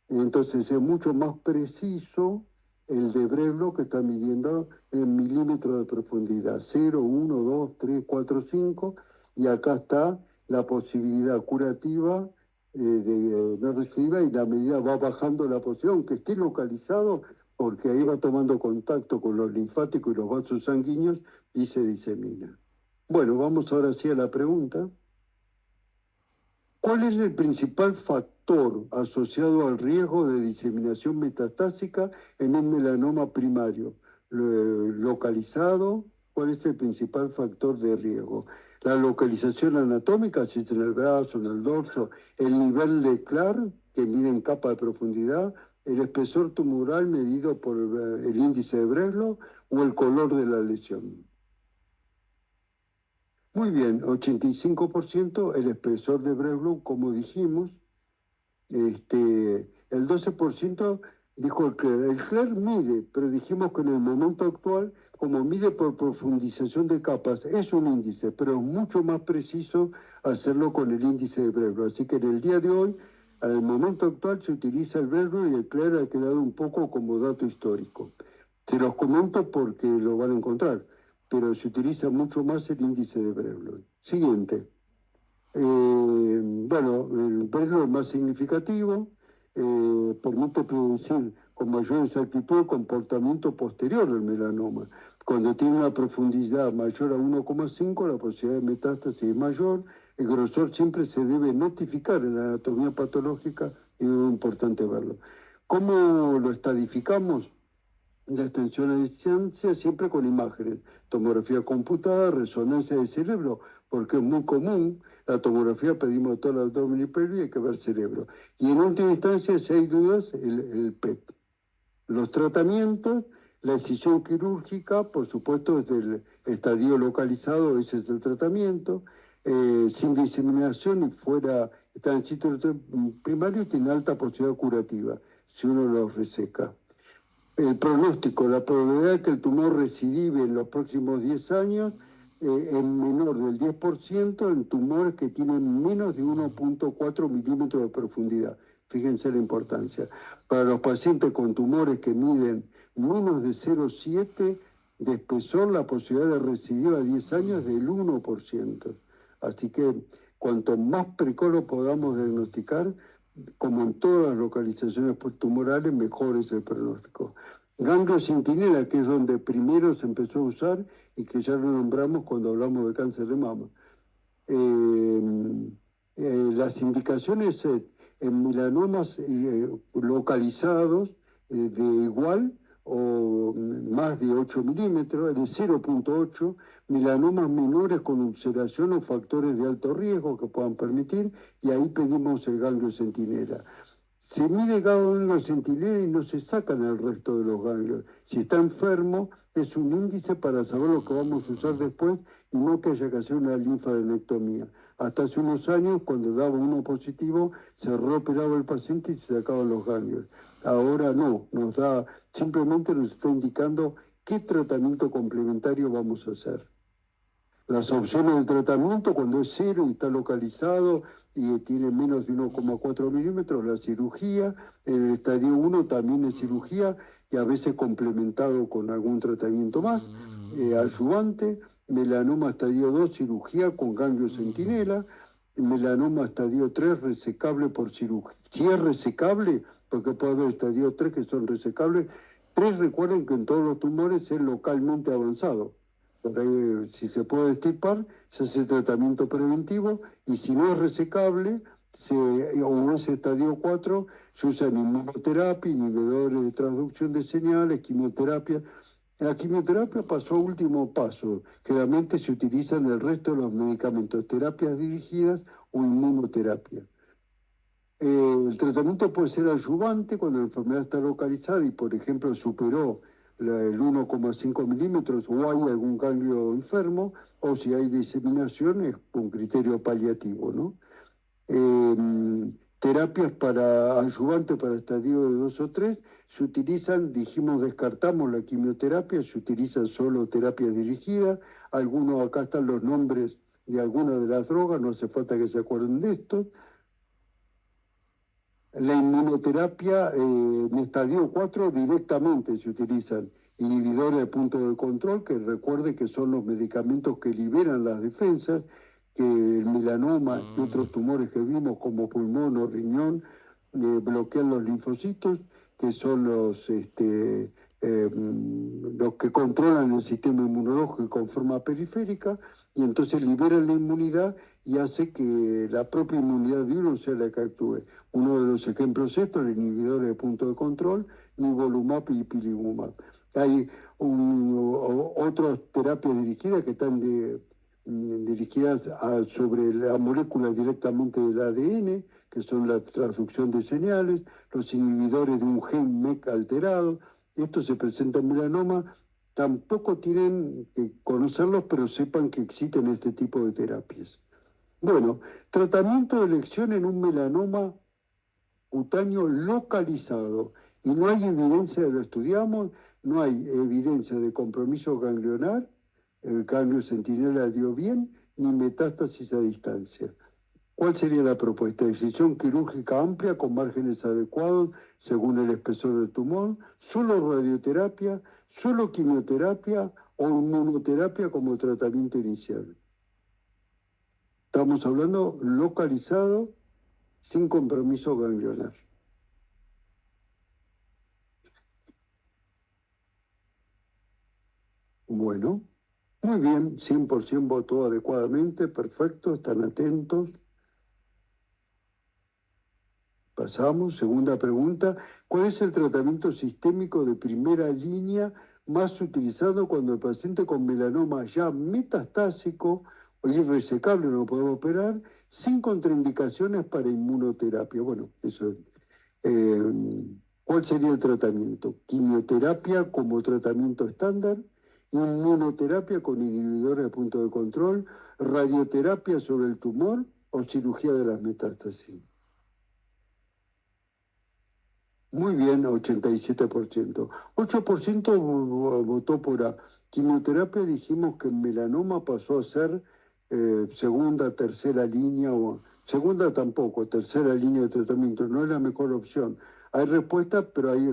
Entonces es mucho más preciso el de Breslow, que está midiendo en milímetros de profundidad, 0, 1, 2, 3, 4, 5, y acá está la posibilidad curativa de no recidiva, y la medida va bajando la posición, aunque esté localizado, porque ahí va tomando contacto con los linfáticos y los vasos sanguíneos y se disemina. Bueno, vamos ahora sí a la pregunta. ¿Cuál es el principal factor asociado al riesgo de diseminación metastásica en un melanoma primario? Localizado, ¿cuál es el principal factor de riesgo? La localización anatómica, si es en el brazo, en el dorso, el nivel de CLAR, que mide en capa de profundidad, el espesor tumoral medido por el índice de Breslow, o el color de la lesión. Muy bien, 85% el espesor de Breslow, como dijimos. El 12% dijo el CLAR. El CLAR mide, pero dijimos que en el momento actual, como mide por profundización de capas, es un índice, pero es mucho más preciso hacerlo con el índice de Breslow. Así que en el día de hoy, al momento actual, se utiliza el Breslow, y el CLAR ha quedado un poco como dato histórico. Se los comento porque lo van a encontrar, pero se utiliza mucho más el índice de Breslow. Siguiente. Bueno, el Breslow es más significativo, permite producir con mayor exactitud el comportamiento posterior del melanoma. Cuando tiene una profundidad mayor a 1,5, la posibilidad de metástasis es mayor. El grosor siempre se debe notificar en la anatomía patológica, y es muy importante verlo. ¿Cómo lo estadificamos? La extensión a distancia, siempre con imágenes, tomografía computada, resonancia de cerebro, porque es muy común. La tomografía pedimos todo el abdomen y pelvis, hay que ver cerebro. Y en última instancia, si hay dudas, el PET. Los tratamientos, la excisión quirúrgica, por supuesto, desde el estadio localizado, ese es el tratamiento. Sin diseminación y fuera, está en el sitio primario, tiene alta posibilidad curativa, si uno los reseca. El pronóstico, la probabilidad de que el tumor recidive en los próximos 10 años es menor del 10% en tumores que tienen menos de 1,4 milímetros de profundidad. Fíjense la importancia. Para los pacientes con tumores que miden menos de 0,7 de espesor, la posibilidad de recidiva a 10 años es del 1%. Así que cuanto más precoz lo podamos diagnosticar, como en todas las localizaciones tumorales, mejor es el pronóstico. Ganglio centinela, que es donde primero se empezó a usar y que ya lo nombramos cuando hablamos de cáncer de mama. Las indicaciones en melanomas localizados de igual o más de 8 milímetros, de 0,8, melanomas menores con ulceración o factores de alto riesgo que puedan permitir, y ahí pedimos el ganglio centinela. Se mide ganglio centinela y no se sacan el resto de los ganglios. Si está enfermo, es un índice para saber lo que vamos a usar después, y no que haya que hacer una linfadenectomía. Hasta hace unos años, cuando daba uno positivo, se reoperaba el paciente y se sacaban los ganglios. Ahora no, simplemente nos está indicando qué tratamiento complementario vamos a hacer. Las opciones de tratamiento, cuando es cero y está localizado y tiene menos de 1,4 milímetros, la cirugía. En el estadio 1 también es cirugía, y a veces complementado con algún tratamiento más, ayudante. Melanoma estadio 2, cirugía con ganglio centinela. Melanoma estadio 3, resecable por cirugía. Si es resecable, porque puede haber estadio 3 que son resecables. 3, recuerden que en todos los tumores es localmente avanzado. Por ahí, si se puede extirpar, se hace tratamiento preventivo y si no es resecable, o es estadio 4, se usan inmunoterapia, inhibidores de transducción de señales, quimioterapia. La quimioterapia pasó a último paso. Generalmente se utilizan el resto de los medicamentos, terapias dirigidas o inmunoterapia. El tratamiento puede ser adyuvante cuando la enfermedad está localizada y, por ejemplo, superó el 1,5 milímetros o hay algún ganglio enfermo, o si hay diseminación, es un criterio paliativo, ¿no? Terapias para adyuvantes para estadio de 2 o 3 se utilizan, dijimos, descartamos la quimioterapia, se utilizan solo terapias dirigidas. Algunos, acá están los nombres de algunas de las drogas, no hace falta que se acuerden de esto. La inmunoterapia en estadio 4 directamente se utilizan inhibidores de punto de control, que recuerde que son los medicamentos que liberan las defensas, que el melanoma y otros tumores que vimos como pulmón o riñón bloquean los linfocitos, que son los que controlan el sistema inmunológico en forma periférica, y entonces liberan la inmunidad y hace que la propia inmunidad de uno sea la que actúe. Uno de los ejemplos es el inhibidor de punto de control, nivolumab y ipilimumab. Hay otras terapias dirigidas que están dirigidas sobre la molécula directamente del ADN, que son la transducción de señales, los inhibidores de un gen MEK alterado. Esto se presenta en melanoma. Tampoco tienen que conocerlos, pero sepan que existen este tipo de terapias. Bueno, tratamiento de elección en un melanoma cutáneo localizado. Y no hay evidencia, lo estudiamos, no hay evidencia de compromiso ganglionar, el ganglio centinela dio bien, ni metástasis a distancia. ¿Cuál sería la propuesta? Decisión quirúrgica amplia con márgenes adecuados según el espesor del tumor, solo radioterapia, solo quimioterapia o inmunoterapia como tratamiento inicial. Estamos hablando localizado, sin compromiso ganglionar. Bueno, muy bien, 100% votó adecuadamente, perfecto, están atentos. Pasamos, segunda pregunta. ¿Cuál es el tratamiento sistémico de primera línea más utilizado cuando el paciente con melanoma ya metastásico o irresecable no puede operar, sin contraindicaciones para inmunoterapia? Bueno, eso. ¿Cuál sería el tratamiento? Quimioterapia como tratamiento estándar, inmunoterapia con inhibidores de punto de control, radioterapia sobre el tumor o cirugía de las metástasis. Muy bien, 87%. 8% votó por A. Quimioterapia, dijimos que en melanoma pasó a ser segunda, tercera línea, o segunda tampoco, tercera línea de tratamiento. No es la mejor opción. Hay respuestas, pero hay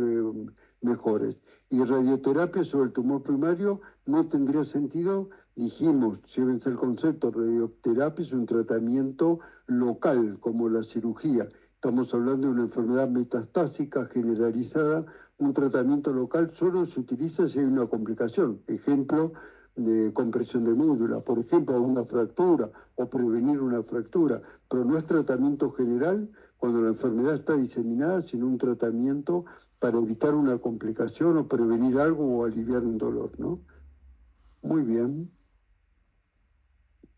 mejores. Y radioterapia sobre el tumor primario no tendría sentido. Dijimos, llévense el concepto, radioterapia es un tratamiento local, como la cirugía. Estamos hablando de una enfermedad metastásica generalizada. Un tratamiento local solo se utiliza si hay una complicación. Ejemplo de compresión de médula, por ejemplo, una fractura o prevenir una fractura. Pero no es tratamiento general cuando la enfermedad está diseminada, sino un tratamiento para evitar una complicación o prevenir algo o aliviar un dolor, ¿no? Muy bien.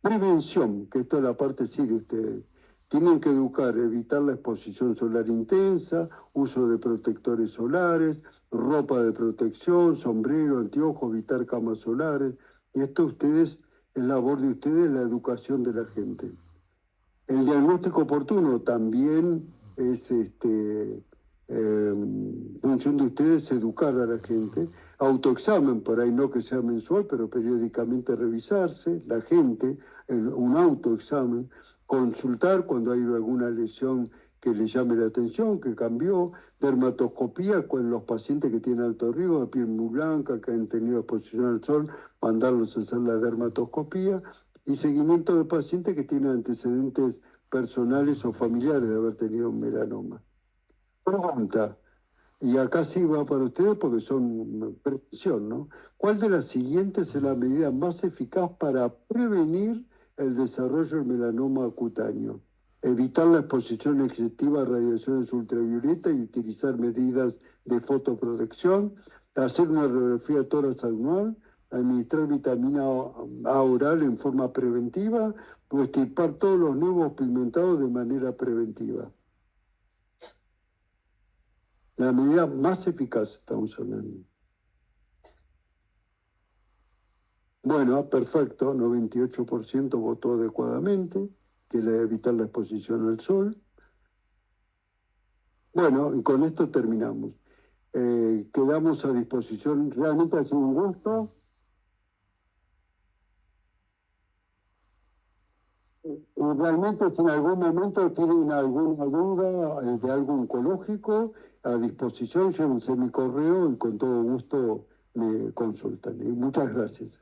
Prevención, que esto es la parte sí de ustedes. Tienen que educar, evitar la exposición solar intensa, uso de protectores solares, ropa de protección, sombrero, anteojos, evitar camas solares. Y esto ustedes, es labor de ustedes, la educación de la gente. El diagnóstico oportuno también es función de ustedes educar a la gente. Autoexamen, por ahí no que sea mensual, pero periódicamente revisarse, la gente, un autoexamen, consultar cuando hay alguna lesión que le llame la atención, que cambió, dermatoscopía con los pacientes que tienen alto riesgo, de piel muy blanca, que han tenido exposición al sol, mandarlos a hacer la dermatoscopía, y seguimiento de pacientes que tienen antecedentes personales o familiares de haber tenido un melanoma. Pregunta, Y acá sí va para ustedes porque son prevención, ¿no? ¿Cuál de las siguientes es la medida más eficaz para prevenir el desarrollo del melanoma cutáneo? Evitar la exposición excesiva a radiaciones ultravioleta y utilizar medidas de fotoprotección, hacer una radiografía de tórax anual, administrar vitamina A oral en forma preventiva o extirpar todos los nuevos pigmentados de manera preventiva. La medida más eficaz estamos hablando. Bueno, perfecto, 98% votó adecuadamente, que es evitar la exposición al sol. Bueno, y con esto terminamos. Quedamos a disposición, realmente ha sido un gusto. Y realmente si en algún momento tienen alguna duda de algo oncológico, a disposición, llévense mi correo y con todo gusto me consultan. Y muchas gracias.